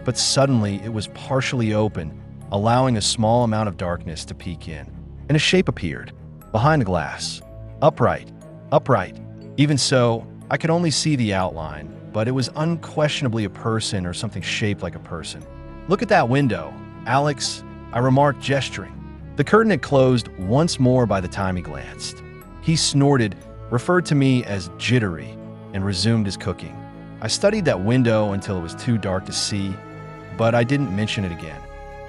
but suddenly it was partially open, allowing a small amount of darkness to peek in, and a shape appeared, behind the glass. Upright, upright. Even so, I could only see the outline, but it was unquestionably a person or something shaped like a person. "Look at that window, Alex," I remarked, gesturing. The curtain had closed once more by the time he glanced. He snorted, referred to me as jittery, and resumed his cooking. I studied that window until it was too dark to see, but I didn't mention it again.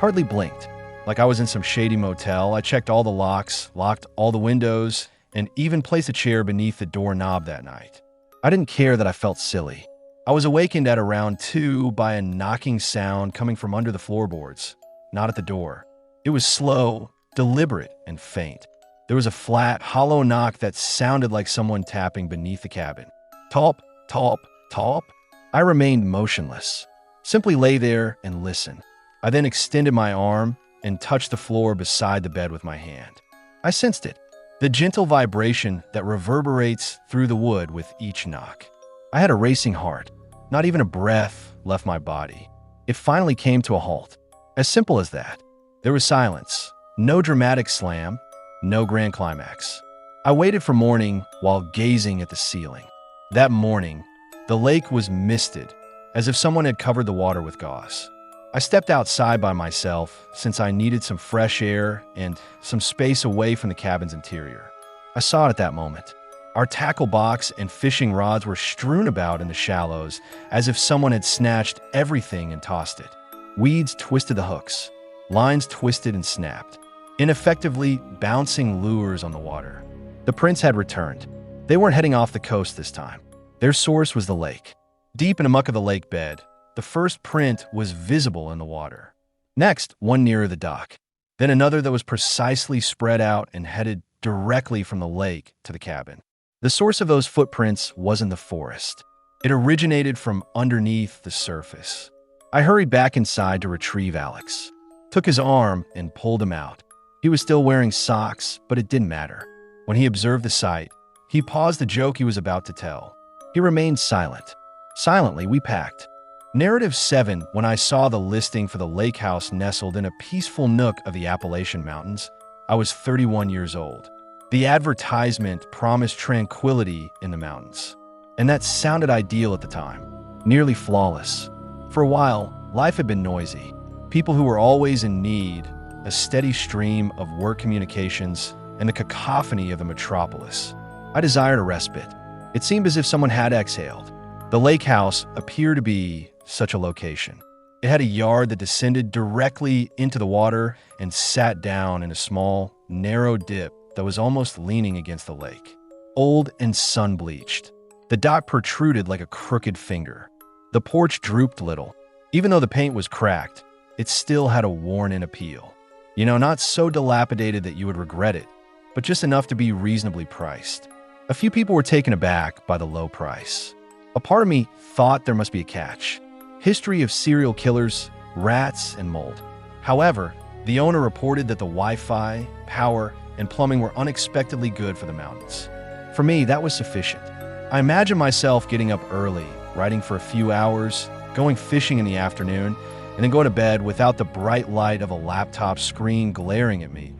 Hardly blinked. Like I was in some shady motel, I checked all the locks, locked all the windows, and even placed a chair beneath the doorknob that night. I didn't care that I felt silly. I was awakened at around 2 by a knocking sound coming from under the floorboards, not at the door. It was slow, deliberate, and faint. There was a flat, hollow knock that sounded like someone tapping beneath the cabin. Talp, talp, talp. I remained motionless. Simply lay there and listened. I then extended my arm and touched the floor beside the bed with my hand. I sensed it, the gentle vibration that reverberates through the wood with each knock. I had a racing heart. Not even a breath left my body. It finally came to a halt. As simple as that. There was silence. No dramatic slam. No grand climax. I waited for morning while gazing at the ceiling. That morning, the lake was misted, as if someone had covered the water with gauze. I stepped outside by myself since I needed some fresh air and some space away from the cabin's interior. I saw it at that moment. Our tackle box and fishing rods were strewn about in the shallows, as if someone had snatched everything and tossed it. Weeds twisted the hooks. Lines twisted and snapped, ineffectively bouncing lures on the water. The prints had returned. They weren't heading off the coast this time. Their source was the lake. Deep in a muck of the lake bed, the first print was visible in the water. Next, one nearer the dock. Then another that was precisely spread out and headed directly from the lake to the cabin. The source of those footprints wasn't the forest. It originated from underneath the surface. I hurried back inside to retrieve Alex. Took his arm and pulled him out. He was still wearing socks, but it didn't matter. When he observed the sight, he paused the joke he was about to tell. He remained silent. Silently, we packed. Narrative 7, when I saw the listing for the lake house nestled in a peaceful nook of the Appalachian Mountains, I was 31 years old. The advertisement promised tranquility in the mountains, and that sounded ideal at the time, nearly flawless. For a while, life had been noisy. People who were always in need, a steady stream of work communications, and the cacophony of the metropolis. I desired a respite. It seemed as if someone had exhaled. The lake house appeared to be such a location. It had a yard that descended directly into the water and sat down in a small, narrow dip that was almost leaning against the lake. Old and sun-bleached, the dock protruded like a crooked finger. The porch drooped little. Even though the paint was cracked, it still had a worn-in appeal. Not so dilapidated that you would regret it, but just enough to be reasonably priced. A few people were taken aback by the low price. A part of me thought there must be a catch. History of serial killers, rats, and mold. However, the owner reported that the Wi-Fi, power, and plumbing were unexpectedly good for the mountains. For me, that was sufficient. I imagined myself getting up early, riding for a few hours, going fishing in the afternoon, and then going to bed without the bright light of a laptop screen glaring at me.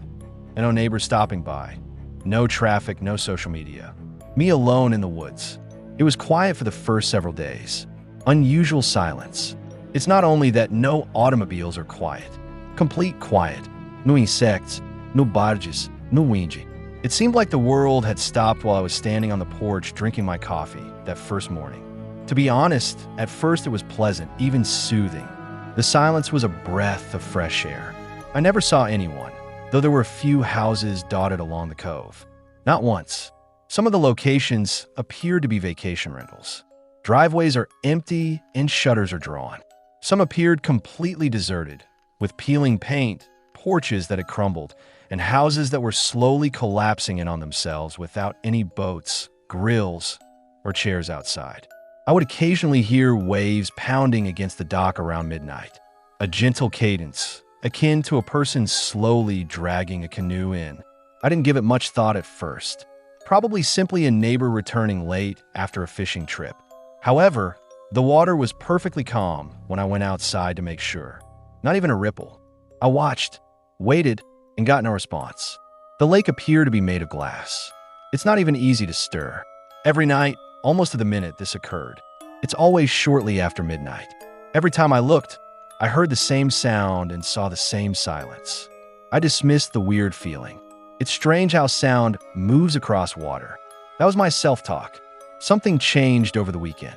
And no neighbors stopping by. No traffic, no social media. Me alone in the woods. It was quiet for the first several days. Unusual silence. It's not only that no automobiles are quiet. Complete quiet. No insects, no barges, no wind. It seemed like the world had stopped while I was standing on the porch drinking my coffee that first morning. To be honest, at first it was pleasant, even soothing. The silence was a breath of fresh air. I never saw anyone, though there were a few houses dotted along the cove. Not once. Some of the locations appeared to be vacation rentals. Driveways are empty and shutters are drawn. Some appeared completely deserted, with peeling paint, porches that had crumbled, and houses that were slowly collapsing in on themselves without any boats, grills, or chairs outside. I would occasionally hear waves pounding against the dock around midnight, a gentle cadence, akin to a person slowly dragging a canoe in. I didn't give it much thought at first, probably simply a neighbor returning late after a fishing trip. However, the water was perfectly calm when I went outside to make sure. Not even a ripple. I watched, waited, and got no response. The lake appeared to be made of glass. It's not even easy to stir. Every night, almost to the minute, this occurred. It's always shortly after midnight. Every time I looked, I heard the same sound and saw the same silence. I dismissed the weird feeling. It's strange how sound moves across water. That was my self-talk. Something changed over the weekend.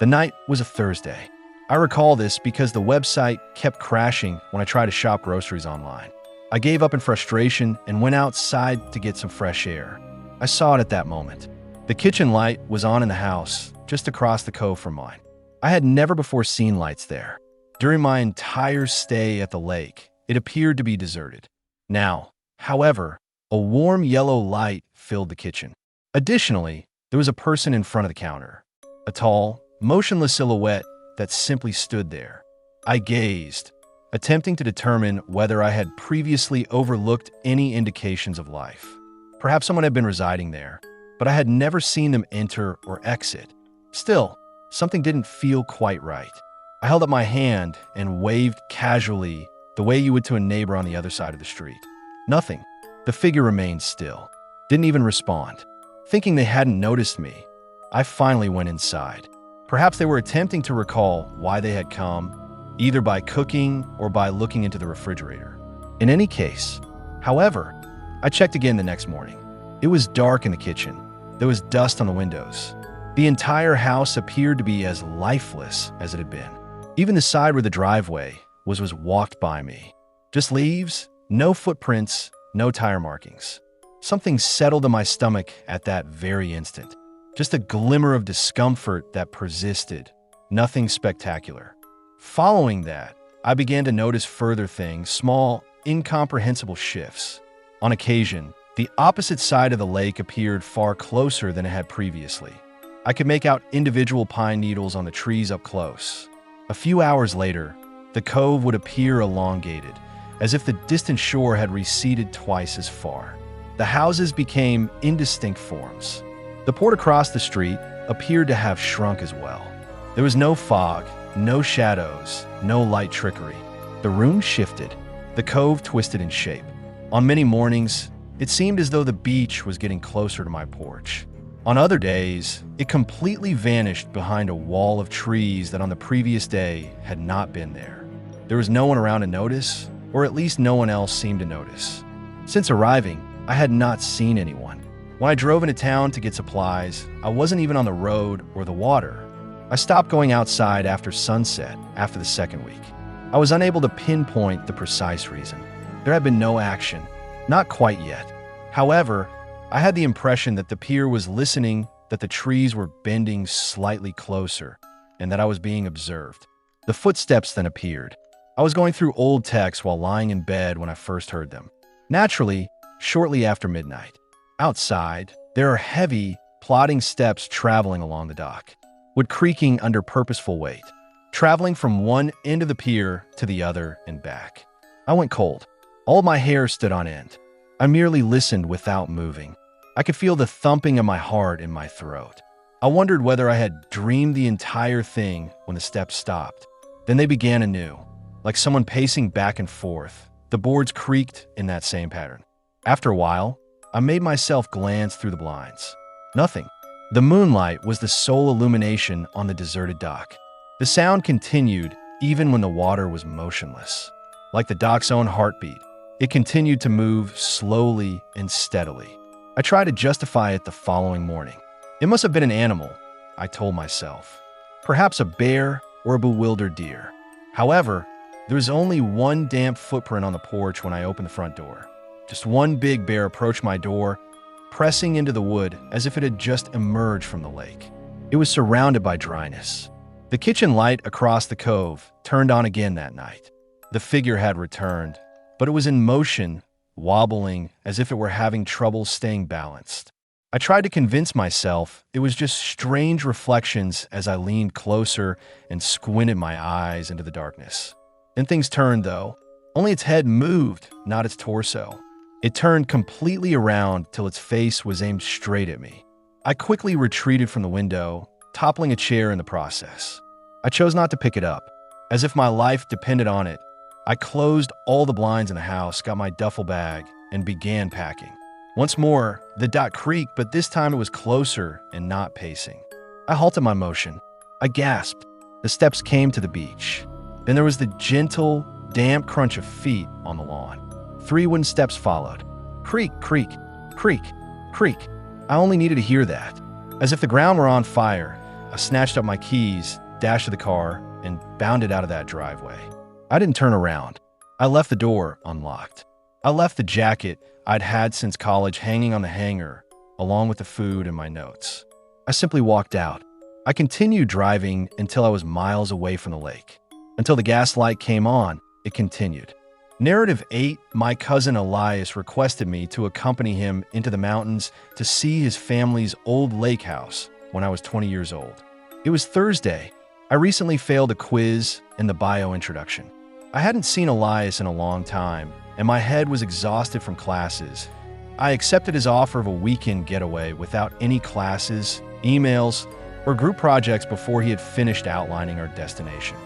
The night was a Thursday. I recall this because the website kept crashing when I tried to shop groceries online. I gave up in frustration and went outside to get some fresh air. I saw it at that moment. The kitchen light was on in the house, just across the cove from mine. I had never before seen lights there. During my entire stay at the lake, it appeared to be deserted. Now, however, a warm yellow light filled the kitchen. Additionally, there was a person in front of the counter. A tall, motionless silhouette that simply stood there. I gazed, attempting to determine whether I had previously overlooked any indications of life. Perhaps someone had been residing there, but I had never seen them enter or exit. Still, something didn't feel quite right. I held up my hand and waved casually the way you would to a neighbor on the other side of the street. Nothing. The figure remained still. Didn't even respond. Thinking they hadn't noticed me, I finally went inside. Perhaps they were attempting to recall why they had come, either by cooking or by looking into the refrigerator. In any case, however, I checked again the next morning. It was dark in the kitchen. There was dust on the windows. The entire house appeared to be as lifeless as it had been. Even the side where the driveway was walked by me. Just leaves, no footprints, no tire markings. Something settled in my stomach at that very instant. Just a glimmer of discomfort that persisted. Nothing spectacular. Following that, I began to notice further things, small, incomprehensible shifts. On occasion, the opposite side of the lake appeared far closer than it had previously. I could make out individual pine needles on the trees up close. A few hours later, the cove would appear elongated, as if the distant shore had receded twice as far. The houses became indistinct forms. The port across the street appeared to have shrunk as well. There was no fog, no shadows, no light trickery. The room shifted. The cove twisted in shape. On many mornings, it seemed as though the beach was getting closer to my porch. On other days, it completely vanished behind a wall of trees that on the previous day had not been there. There was no one around to notice, or at least no one else seemed to notice. Since arriving, I had not seen anyone. When I drove into town to get supplies, I wasn't even on the road or the water. I stopped going outside after sunset after the second week. I was unable to pinpoint the precise reason. There had been no action, not quite yet. However, I had the impression that the pier was listening, that the trees were bending slightly closer, and that I was being observed. The footsteps then appeared. I was going through old texts while lying in bed when I first heard them. Naturally, shortly after midnight. Outside, there are heavy, plodding steps traveling along the dock, wood creaking under purposeful weight, traveling from one end of the pier to the other and back. I went cold. All of my hair stood on end. I merely listened without moving. I could feel the thumping of my heart in my throat. I wondered whether I had dreamed the entire thing when the steps stopped. Then they began anew, like someone pacing back and forth. The boards creaked in that same pattern. After a while, I made myself glance through the blinds. Nothing. The moonlight was the sole illumination on the deserted dock. The sound continued even when the water was motionless. Like the dock's own heartbeat, it continued to move slowly and steadily. I tried to justify it the following morning. It must have been an animal, I told myself. Perhaps a bear or a bewildered deer. However, there was only one damp footprint on the porch when I opened the front door. Just one big bear approached my door, pressing into the wood as if it had just emerged from the lake. It was surrounded by dryness. The kitchen light across the cove turned on again that night. The figure had returned, but it was in motion, wobbling as if it were having trouble staying balanced. I tried to convince myself it was just strange reflections as I leaned closer and squinted my eyes into the darkness. Then things turned, though. Only its head moved, not its torso. It turned completely around till its face was aimed straight at me. I quickly retreated from the window, toppling a chair in the process. I chose not to pick it up, as if my life depended on it. I closed all the blinds in the house, got my duffel bag, and began packing. Once more, the dock creaked, but this time it was closer and not pacing. I halted my motion. I gasped. The steps came to the beach. Then there was the gentle, damp crunch of feet on the lawn. 3 wooden steps followed. Creak, creak, creak, creak. I only needed to hear that. As if the ground were on fire, I snatched up my keys, dashed to the car, and bounded out of that driveway. I didn't turn around. I left the door unlocked. I left the jacket I'd had since college hanging on the hanger, along with the food and my notes. I simply walked out. I continued driving until I was miles away from the lake. Until the gas light came on, it continued. Narrative 8, my cousin Elias requested me to accompany him into the mountains to see his family's old lake house when I was 20 years old. It was Thursday. I recently failed a quiz and the bio introduction. I hadn't seen Elias in a long time, and my head was exhausted from classes. I accepted his offer of a weekend getaway without any classes, emails, or group projects before he had finished outlining our destination.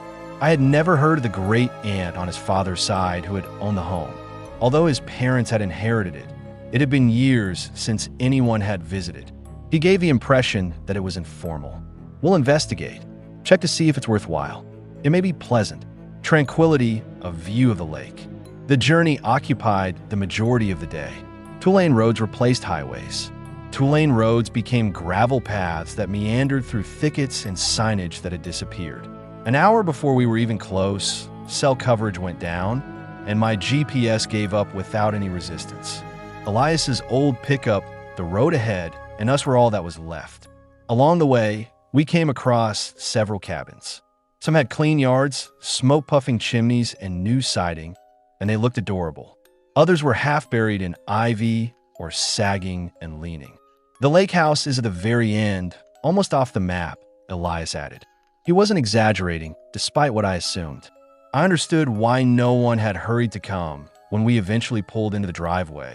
I had never heard of the great aunt on his father's side who had owned the home. Although his parents had inherited it, it had been years since anyone had visited. He gave the impression that it was informal. We'll investigate. Check to see if it's worthwhile. It may be pleasant. Tranquility, a view of the lake. The journey occupied the majority of the day. 2-lane roads replaced highways. 2-lane roads became gravel paths that meandered through thickets and signage that had disappeared. An hour before we were even close, cell coverage went down, and my GPS gave up without any resistance. Elias's old pickup, the road ahead, and us were all that was left. Along the way, we came across several cabins. Some had clean yards, smoke-puffing chimneys, and new siding, and they looked adorable. Others were half buried in ivy or sagging and leaning. The lake house is at the very end, almost off the map, Elias added. He wasn't exaggerating, despite what I assumed. I understood why no one had hurried to come when we eventually pulled into the driveway,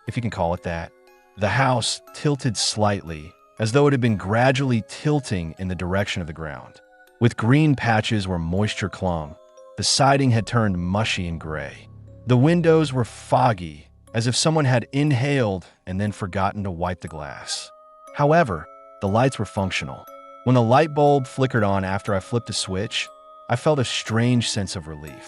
if you can call it that. The house tilted slightly, as though it had been gradually tilting in the direction of the ground. With green patches where moisture clung, the siding had turned mushy and gray. The windows were foggy, as if someone had inhaled and then forgotten to wipe the glass. However, the lights were functional. When the light bulb flickered on after I flipped a switch, I felt a strange sense of relief.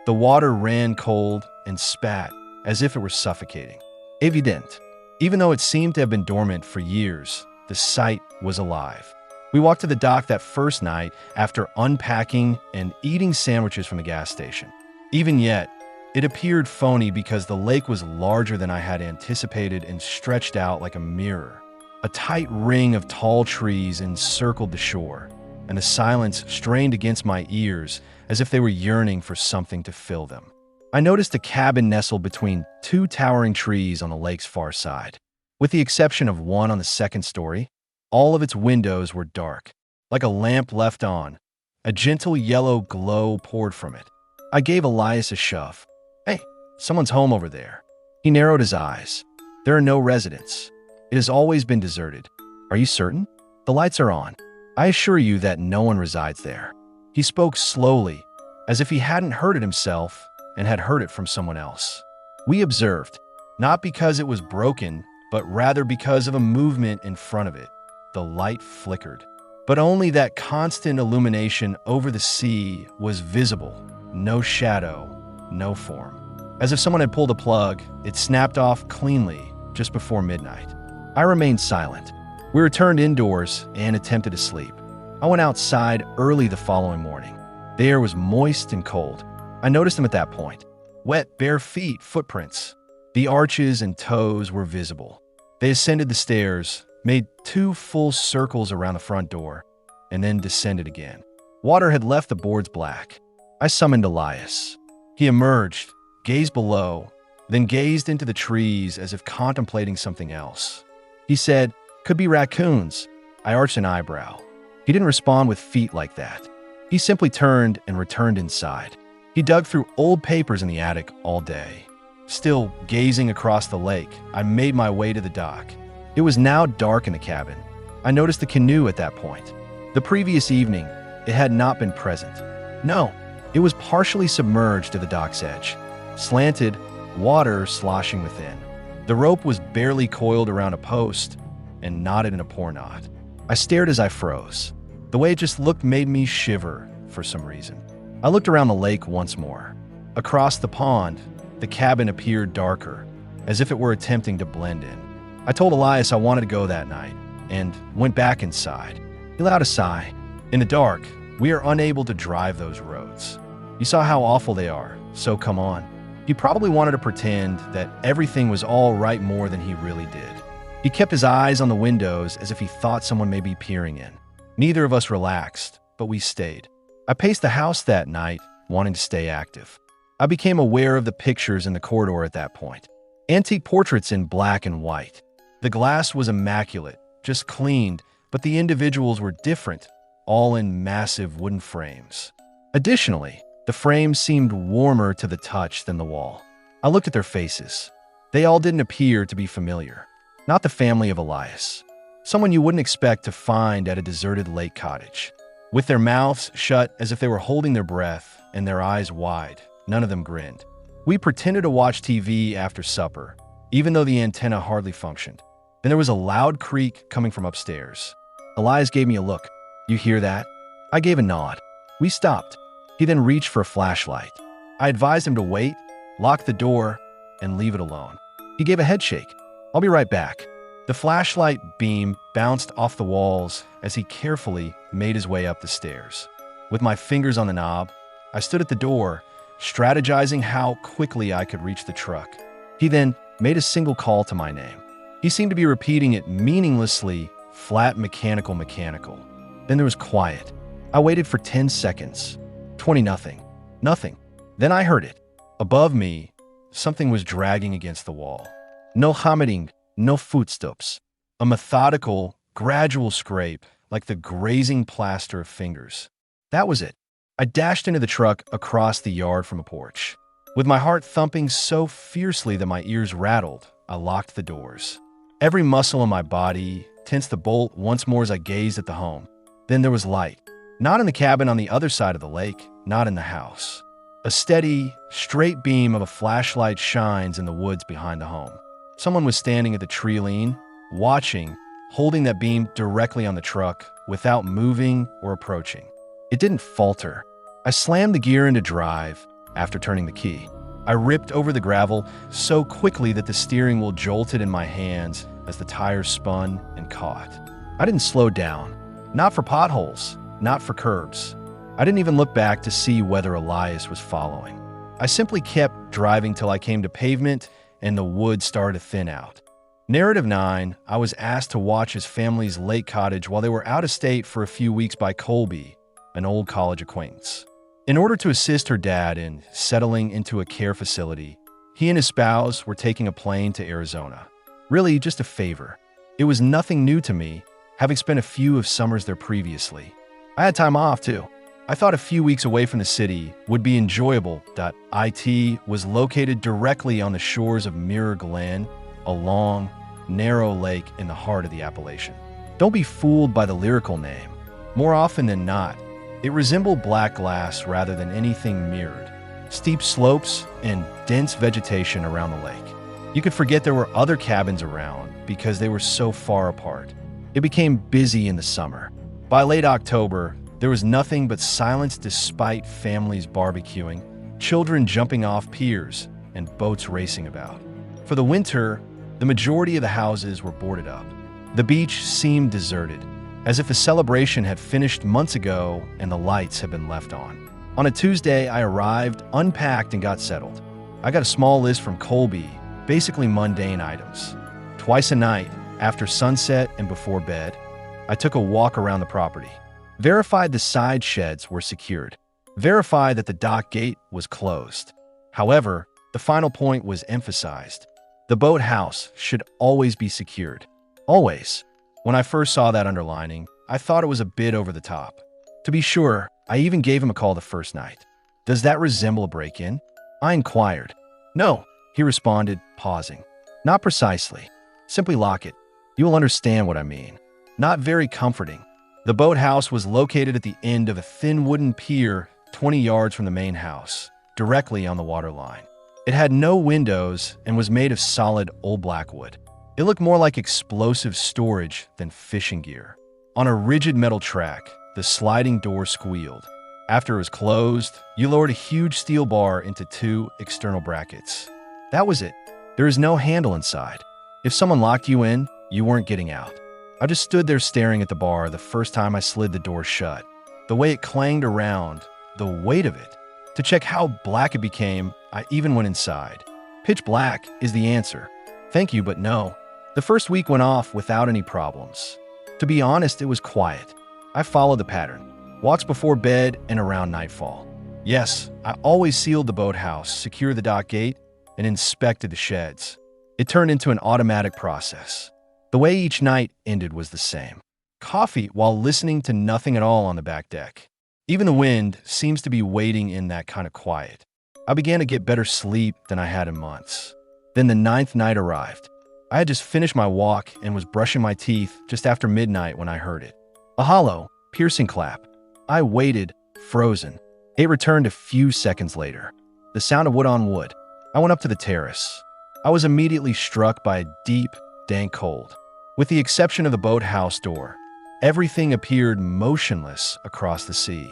The water ran cold and spat as if it were suffocating. Evident. Even though it seemed to have been dormant for years, the site was alive. We walked to the dock that first night after unpacking and eating sandwiches from the gas station. Even yet, it appeared phony because the lake was larger than I had anticipated and stretched out like a mirror. A tight ring of tall trees encircled the shore, and the silence strained against my ears as if they were yearning for something to fill them. I noticed a cabin nestled between two towering trees on the lake's far side. With the exception of one on the second story, all of its windows were dark, like a lamp left on. A gentle yellow glow poured from it. I gave Elias a shove. "Hey, someone's home over there." He narrowed his eyes. "There are no residents. It has always been deserted." "Are you certain?" "The lights are on. I assure you that no one resides there." He spoke slowly, as if he hadn't heard it himself and had heard it from someone else. We observed, not because it was broken, but rather because of a movement in front of it. The light flickered, but only that constant illumination over the sea was visible. No shadow, no form. As if someone had pulled a plug, it snapped off cleanly just before midnight. I remained silent. We returned indoors and attempted to sleep. I went outside early the following morning. The air was moist and cold. I noticed them at that point. Wet, bare feet, footprints. The arches and toes were visible. They ascended the stairs, made 2 full circles around the front door, and then descended again. Water had left the boards black. I summoned Elias. He emerged, gazed below, then gazed into the trees as if contemplating something else. He said, "Could be raccoons." I arched an eyebrow. He didn't respond with feet like that. He simply turned and returned inside. He dug through old papers in the attic all day. Still gazing across the lake, I made my way to the dock. It was now dark in the cabin. I noticed the canoe at that point. The previous evening, it had not been present. No, it was partially submerged to the dock's edge, slanted, water sloshing within. The rope was barely coiled around a post and knotted in a pour knot. I stared as I froze. The way it just looked made me shiver for some reason. I looked around the lake once more. Across the pond, the cabin appeared darker, as if it were attempting to blend in. I told Elias I wanted to go that night, and went back inside. He let out a sigh. "In the dark, we are unable to drive those roads. You saw how awful they are, so come on." He probably wanted to pretend that everything was all right more than he really did. He kept his eyes on the windows as if he thought someone may be peering in. Neither of us relaxed, but we stayed. I paced the house that night, wanting to stay active. I became aware of the pictures in the corridor at that point. Antique portraits in black and white. The glass was immaculate, just cleaned, but the individuals were different, all in massive wooden frames. Additionally, the frames seemed warmer to the touch than the wall. I looked at their faces. They all didn't appear to be familiar. Not the family of Elias. Someone you wouldn't expect to find at a deserted lake cottage. With their mouths shut as if they were holding their breath and their eyes wide, none of them grinned. We pretended to watch TV after supper, even though the antenna hardly functioned. Then there was a loud creak coming from upstairs. Elias gave me a look. "You hear that?" I gave a nod. We stopped. He then reached for a flashlight. I advised him to wait, lock the door, and leave it alone. He gave a head shake. "I'll be right back." The flashlight beam bounced off the walls as he carefully made his way up the stairs. With my fingers on the knob, I stood at the door, strategizing how quickly I could reach the truck. He then made a single call to my name. He seemed to be repeating it meaninglessly, flat mechanical. Then there was quiet. I waited for 10 seconds. 20 nothing. Nothing. Then I heard it. Above me, something was dragging against the wall. No hammering, no footsteps. A methodical, gradual scrape, like the grazing plaster of fingers. That was it. I dashed into the truck across the yard from a porch. With my heart thumping so fiercely that my ears rattled, I locked the doors. Every muscle in my body tensed the bolt once more as I gazed at the home. Then there was light. Not in the cabin on the other side of the lake, not in the house. A steady, straight beam of a flashlight shines in the woods behind the home. Someone was standing at the tree lean, watching, holding that beam directly on the truck without moving or approaching. It didn't falter. I slammed the gear into drive after turning the key. I ripped over the gravel so quickly that the steering wheel jolted in my hands as the tires spun and caught. I didn't slow down. Not for potholes, not for curbs. I didn't even look back to see whether Elias was following. I simply kept driving till I came to pavement and the wood started to thin out. Narrative 9, I was asked to watch his family's lake cottage while they were out of state for a few weeks by Colby, an old college acquaintance. In order to assist her dad in settling into a care facility, he and his spouse were taking a plane to Arizona. Really, just a favor. It was nothing new to me, having spent a few of summers there previously. I had time off, too. I thought a few weeks away from the city would be enjoyable. It was located directly on the shores of Mirror Glen, a long, narrow lake in the heart of the Appalachian. Don't be fooled by the lyrical name. More often than not, it resembled black glass rather than anything mirrored. Steep slopes and dense vegetation around the lake. You could forget there were other cabins around because they were so far apart. It became busy in the summer. By late October, there was nothing but silence despite families barbecuing, children jumping off piers, and boats racing about. For the winter, the majority of the houses were boarded up. The beach seemed deserted, as if a celebration had finished months ago and the lights had been left on. On a Tuesday, I arrived, unpacked, and got settled. I got a small list from Colby, basically mundane items. Twice a night, after sunset and before bed, I took a walk around the property. Verified the side sheds were secured. Verified that the dock gate was closed. However, the final point was emphasized. The boathouse should always be secured. Always. When I first saw that underlining, I thought it was a bit over the top. To be sure, I even gave him a call the first night. Does that resemble a break-in? I inquired. No, he responded, pausing. Not precisely. Simply lock it. You will understand what I mean. Not very comforting. The boathouse was located at the end of a thin wooden pier 20 yards from the main house, directly on the waterline. It had no windows and was made of solid old blackwood. It looked more like explosive storage than fishing gear. On a rigid metal track, the sliding door squealed. After it was closed, you lowered a huge steel bar into 2 external brackets. That was it. There is no handle inside. If someone locked you in, you weren't getting out. I just stood there staring at the bar the first time I slid the door shut. The way it clanged around, the weight of it. To check how black it became, I even went inside. Pitch black is the answer. Thank you, but no. The first week went off without any problems. To be honest, it was quiet. I followed the pattern. Walks before bed and around nightfall. Yes, I always sealed the boathouse, secured the dock gate, and inspected the sheds. It turned into an automatic process. The way each night ended was the same. Coffee while listening to nothing at all on the back deck. Even the wind seems to be waiting in that kind of quiet. I began to get better sleep than I had in months. Then the 9th night arrived. I had just finished my walk and was brushing my teeth just after midnight when I heard it. A hollow, piercing clap. I waited, frozen. It returned a few seconds later. The sound of wood on wood. I went up to the terrace. I was immediately struck by a deep, dank cold. With the exception of the boathouse door, everything appeared motionless across the sea.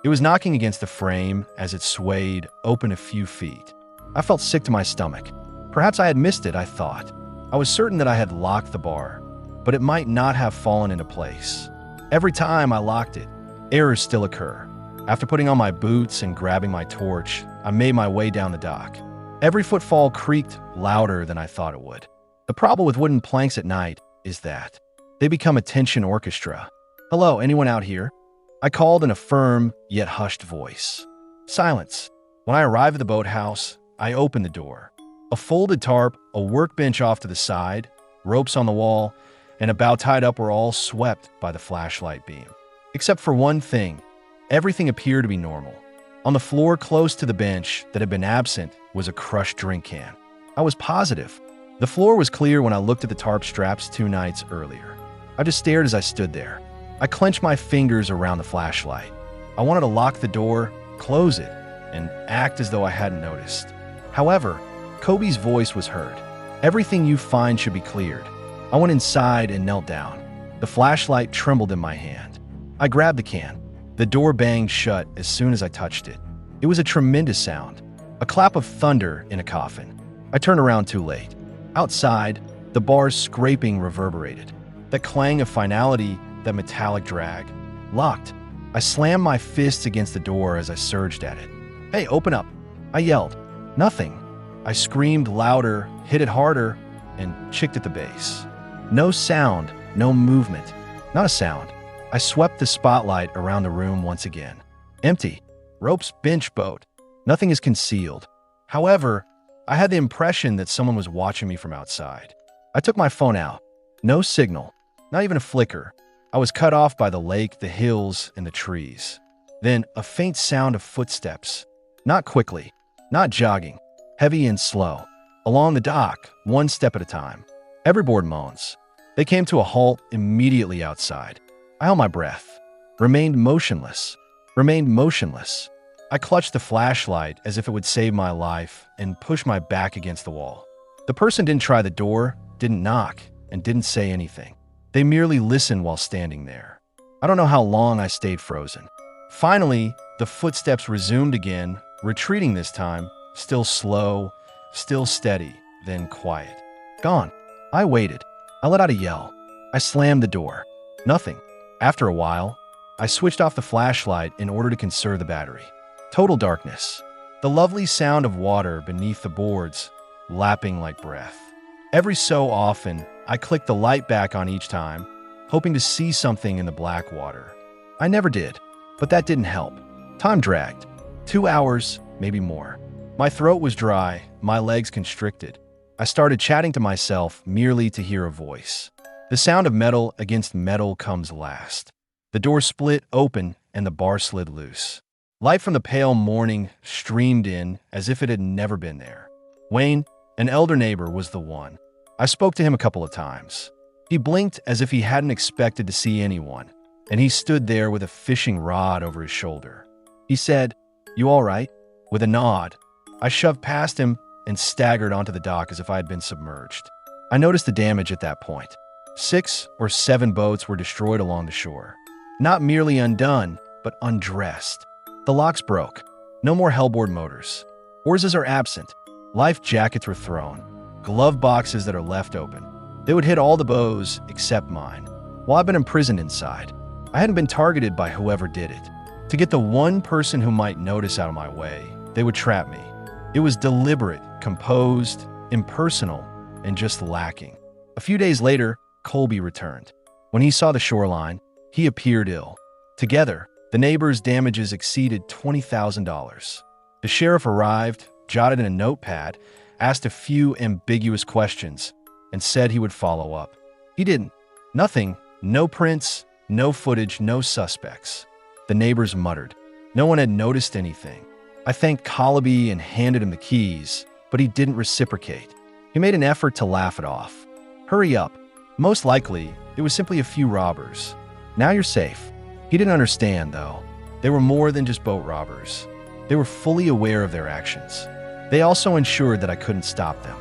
It was knocking against the frame as it swayed open a few feet. I felt sick to my stomach. Perhaps I had missed it, I thought. I was certain that I had locked the bar, but it might not have fallen into place. Every time I locked it, errors still occur. After putting on my boots and grabbing my torch, I made my way down the dock. Every footfall creaked louder than I thought it would. The problem with wooden planks at night is that they become a tension orchestra. Hello, anyone out here? I called in a firm yet hushed voice. Silence. When I arrived at the boathouse, I opened the door. A folded tarp, a workbench off to the side, ropes on the wall, and a bow tied up were all swept by the flashlight beam. Except for one thing, everything appeared to be normal. On the floor close to the bench that had been absent was a crushed drink can. I was positive. The floor was clear when I looked at the tarp straps 2 nights earlier. I just stared as I stood there. I clenched my fingers around the flashlight. I wanted to lock the door, close it, and act as though I hadn't noticed. However, Kobe's voice was heard. Everything you find should be cleared. I went inside and knelt down. The flashlight trembled in my hand. I grabbed the can. The door banged shut as soon as I touched it. It was a tremendous sound, a clap of thunder in a coffin. I turned around too late. Outside, the bar's scraping reverberated. That clang of finality that metallic drag. Locked. I slammed my fists against the door as I surged at it. "Hey, open up!" I yelled. Nothing. I screamed louder, hit it harder, and chicked at the base. No sound, no movement, not a sound. I swept the spotlight around the room once again. Empty. Rope's bench boat. Nothing is concealed. However, I had the impression that someone was watching me from outside. I took my phone out. No signal, not even a flicker. I was cut off by the lake, the hills, and the trees. Then a faint sound of footsteps. Not quickly, not jogging, heavy and slow. Along the dock, one step at a time. Every board moans. They came to a halt immediately outside. I held my breath. Remained motionless. I clutched the flashlight as if it would save my life and pushed my back against the wall. The person didn't try the door, didn't knock, and didn't say anything. They merely listened while standing there. I don't know how long I stayed frozen. Finally, the footsteps resumed again, retreating this time, still slow, still steady, then quiet. Gone. I waited. I let out a yell. I slammed the door. Nothing. After a while, I switched off the flashlight in order to conserve the battery. Total darkness. The lovely sound of water beneath the boards, lapping like breath. Every so often, I clicked the light back on each time, hoping to see something in the black water. I never did, but that didn't help. Time dragged. 2 hours, maybe more. My throat was dry, my legs constricted. I started chatting to myself merely to hear a voice. The sound of metal against metal comes last. The door split open and the bar slid loose. Light from the pale morning streamed in as if it had never been there. Wayne, an elder neighbor, was the one. I spoke to him a couple of times. He blinked as if he hadn't expected to see anyone, and he stood there with a fishing rod over his shoulder. He said, "You all right?" With a nod. I shoved past him and staggered onto the dock as if I had been submerged. I noticed the damage at that point. 6 or 7 boats were destroyed along the shore. Not merely undone, but undressed. The locks broke. No more hellboard motors. Oars are absent. Life jackets were thrown. Glove boxes that are left open. They would hit all the bows except mine. While I've been imprisoned inside, I hadn't been targeted by whoever did it. To get the one person who might notice out of my way, they would trap me. It was deliberate, composed, impersonal, and just lacking. A few days later, Colby returned. When he saw the shoreline, he appeared ill. Together, the neighbors' damages exceeded $20,000. The sheriff arrived, jotted in a notepad, asked a few ambiguous questions, and said he would follow up. He didn't. Nothing. No prints, no footage, no suspects. The neighbors muttered. No one had noticed anything. I thanked Colby and handed him the keys, but he didn't reciprocate. He made an effort to laugh it off. Hurry up. Most likely, it was simply a few robbers. Now you're safe. He didn't understand, though. They were more than just boat robbers. They were fully aware of their actions. They also ensured that I couldn't stop them.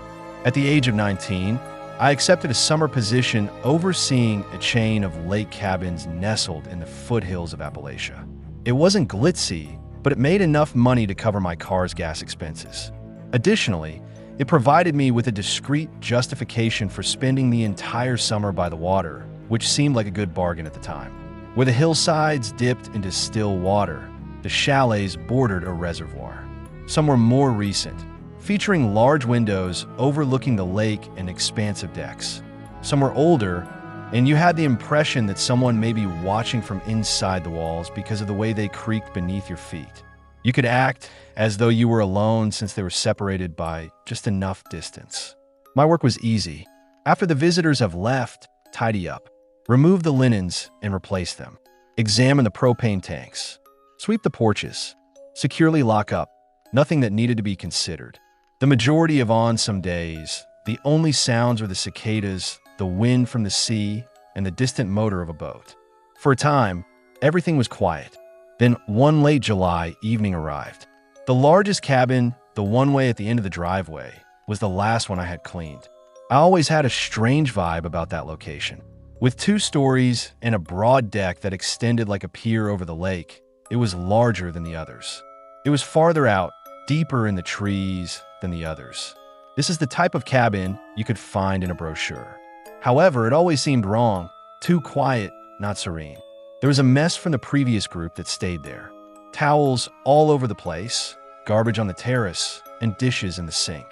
At the age of 19, I accepted a summer position overseeing a chain of lake cabins nestled in the foothills of Appalachia. It wasn't glitzy, but it made enough money to cover my car's gas expenses. Additionally, it provided me with a discreet justification for spending the entire summer by the water, which seemed like a good bargain at the time. Where the hillsides dipped into still water, the chalets bordered a reservoir. Some were more recent, featuring large windows overlooking the lake and expansive decks. Some were older, and you had the impression that someone may be watching from inside the walls because of the way they creaked beneath your feet. You could act as though you were alone since they were separated by just enough distance. My work was easy. After the visitors have left, tidy up. Remove the linens and replace them. Examine the propane tanks. Sweep the porches. Securely lock up. Nothing that needed to be considered. The majority of on some days, the only sounds were the cicadas, the wind from the sea, and the distant motor of a boat. For a time, everything was quiet. Then one late July evening arrived. The largest cabin, the one way at the end of the driveway, was the last one I had cleaned. I always had a strange vibe about that location. With 2 stories and a broad deck that extended like a pier over the lake, it was larger than the others. It was farther out, deeper in the trees than the others. This is the type of cabin you could find in a brochure. However, it always seemed wrong, too quiet, not serene. There was a mess from the previous group that stayed there. Towels all over the place, garbage on the terrace, and dishes in the sink.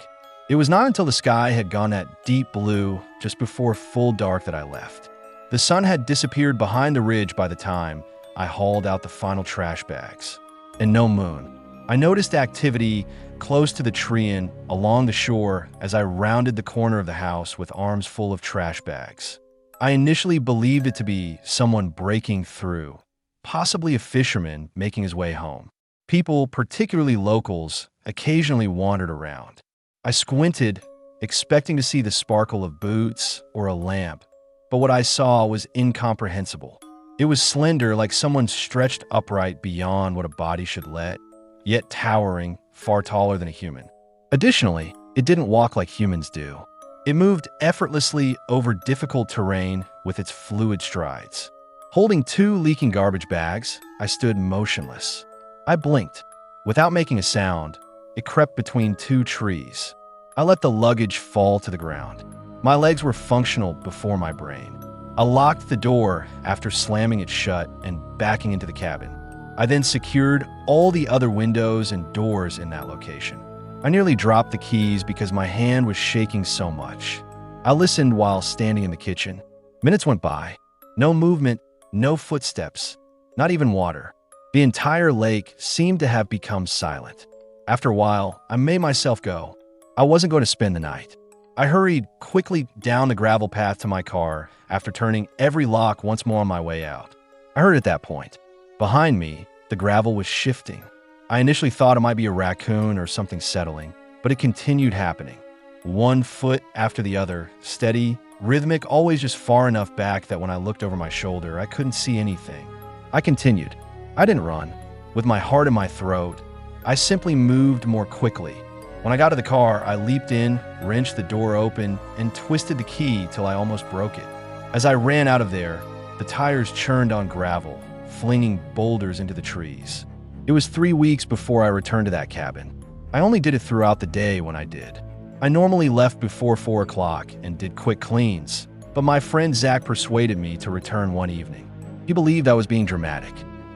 It was not until the sky had gone that deep blue just before full dark that I left. The sun had disappeared behind the ridge by the time I hauled out the final trash bags. And no moon. I noticed activity close to the tree and along the shore as I rounded the corner of the house with arms full of trash bags. I initially believed it to be someone breaking through, possibly a fisherman making his way home. People, particularly locals, occasionally wandered around. I squinted, expecting to see the sparkle of boots or a lamp, but what I saw was incomprehensible. It was slender, like someone stretched upright beyond what a body should let, yet towering, far taller than a human. Additionally, it didn't walk like humans do. It moved effortlessly over difficult terrain with its fluid strides. Holding 2 leaking garbage bags, I stood motionless. I blinked. Without making a sound, it crept between 2 trees. I let the luggage fall to the ground. My legs were functional before my brain. I locked the door after slamming it shut and backing into the cabin. I then secured all the other windows and doors in that location. I nearly dropped the keys because my hand was shaking so much. I listened while standing in the kitchen. Minutes went by. No movement, no footsteps, not even water. The entire lake seemed to have become silent. After a while, I made myself go. I wasn't going to spend the night. I hurried quickly down the gravel path to my car after turning every lock once more on my way out. I heard at that point. Behind me, the gravel was shifting. I initially thought it might be a raccoon or something settling, but it continued happening. 1 foot after the other, steady, rhythmic, always just far enough back that when I looked over my shoulder, I couldn't see anything. I continued. I didn't run. With my heart in my throat, I simply moved more quickly. When I got to the car, I leaped in, wrenched the door open, and twisted the key till I almost broke it. As I ran out of there, the tires churned on gravel, flinging boulders into the trees. It was 3 weeks before I returned to that cabin. I only did it throughout the day when I did. I normally left before 4 o'clock and did quick cleans, but my friend Zach persuaded me to return one evening. He believed I was being dramatic.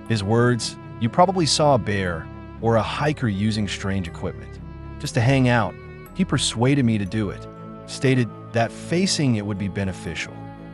His words, "You probably saw a bear or a hiker using strange equipment." Just to hang out, he persuaded me to do it, stated that facing it would be beneficial.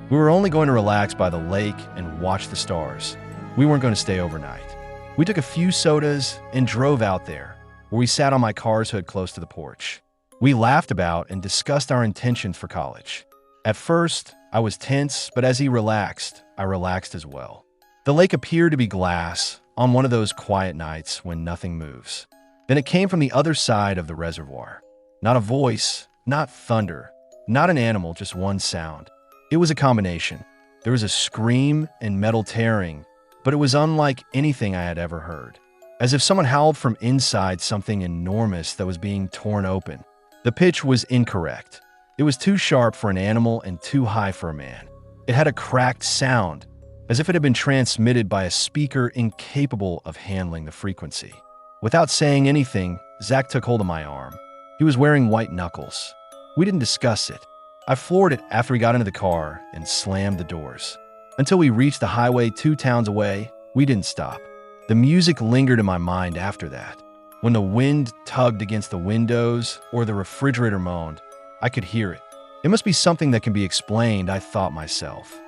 We were only going to relax by the lake and watch the stars. We weren't going to stay overnight. We took a few sodas and drove out there, where we sat on my car's hood close to the porch. We laughed about and discussed our intentions for college. At first, I was tense, but as he relaxed, I relaxed as well. The lake appeared to be glass on one of those quiet nights when nothing moves. Then it came from the other side of the reservoir. Not a voice, not thunder, not an animal, just one sound. It was a combination. There was a scream and metal tearing, but it was unlike anything I had ever heard. As if someone howled from inside something enormous that was being torn open. The pitch was incorrect. It was too sharp for an animal and too high for a man. It had a cracked sound, as if it had been transmitted by a speaker incapable of handling the frequency. Without saying anything, Zach took hold of my arm. He was wearing white knuckles. We didn't discuss it. I floored it after he got into the car and slammed the doors. Until we reached the highway 2 towns away, we didn't stop. The music lingered in my mind after that. When the wind tugged against the windows or the refrigerator moaned, I could hear it. It must be something that can be explained, I thought myself.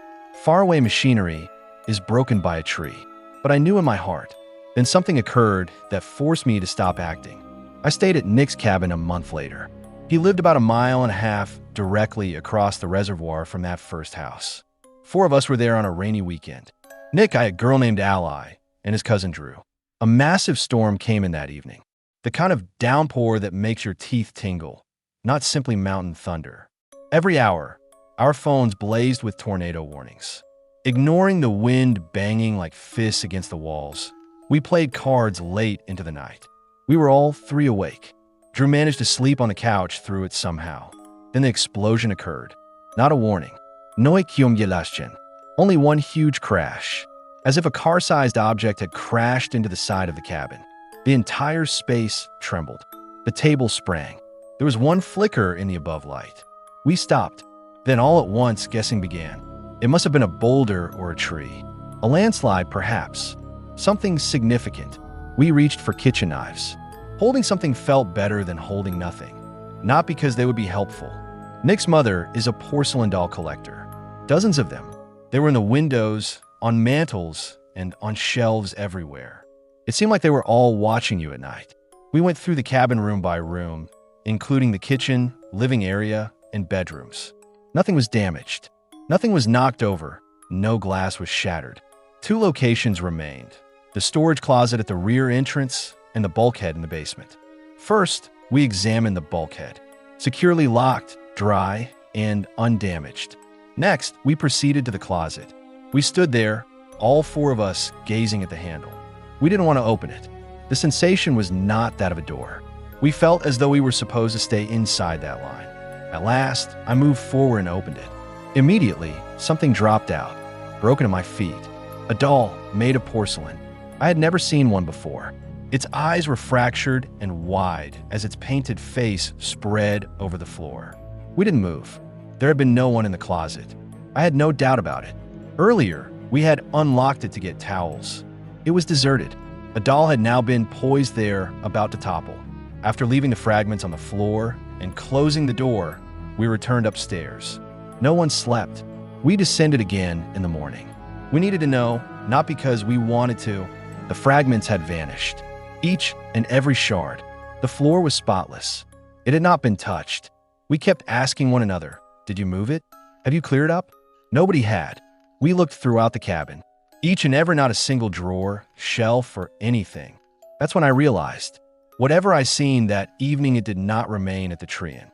Faraway machinery is broken by a tree. But I knew in my heart. Then something occurred that forced me to stop acting. I stayed at Nick's cabin a month later. He lived about 1.5 miles directly across the reservoir from that first house. 4 of us were there on a rainy weekend. Nick had a girl named Ally and his cousin Drew. A massive storm came in that evening. The kind of downpour that makes your teeth tingle, not simply mountain thunder. Every hour, our phones blazed with tornado warnings. Ignoring the wind banging like fists against the walls, we played cards late into the night. We were all 3 awake. Drew managed to sleep on the couch through it somehow. Then the explosion occurred. Not a warning. No accumulation. Only one huge crash. As if a car-sized object had crashed into the side of the cabin. The entire space trembled. The table sprang. There was one flicker in the above light. We stopped. Then all at once, guessing began. It must have been a boulder or a tree. A landslide, perhaps. Something significant. We reached for kitchen knives. Holding something felt better than holding nothing. Not because they would be helpful. Nick's mother is a porcelain doll collector. Dozens of them. They were in the windows, on mantels, and on shelves everywhere. It seemed like they were all watching you at night. We went through the cabin room by room, including the kitchen, living area, and bedrooms. Nothing was damaged. Nothing was knocked over. No glass was shattered. 2 locations remained: the storage closet at the rear entrance and the bulkhead in the basement. First, we examined the bulkhead. Securely locked, dry, and undamaged. Next, we proceeded to the closet. We stood there, all 4 of us gazing at the handle. We didn't want to open it. The sensation was not that of a door. We felt as though we were supposed to stay inside that line. At last, I moved forward and opened it. Immediately, something dropped out, broken at my feet. A doll made of porcelain. I had never seen one before. Its eyes were fractured and wide as its painted face spread over the floor. We didn't move. There had been no one in the closet. I had no doubt about it. Earlier, we had unlocked it to get towels. It was deserted. A doll had now been poised there, about to topple. After leaving the fragments on the floor and closing the door, we returned upstairs. No one slept. We descended again in the morning. We needed to know, not because we wanted to. The fragments had vanished. Each and every shard. The floor was spotless. It had not been touched. We kept asking one another, "Did you move it? Have you cleared up?" Nobody had. We looked throughout the cabin. Each and every, not a single drawer, shelf, or anything. That's when I realized, whatever I seen that evening, it did not remain at the tree inn.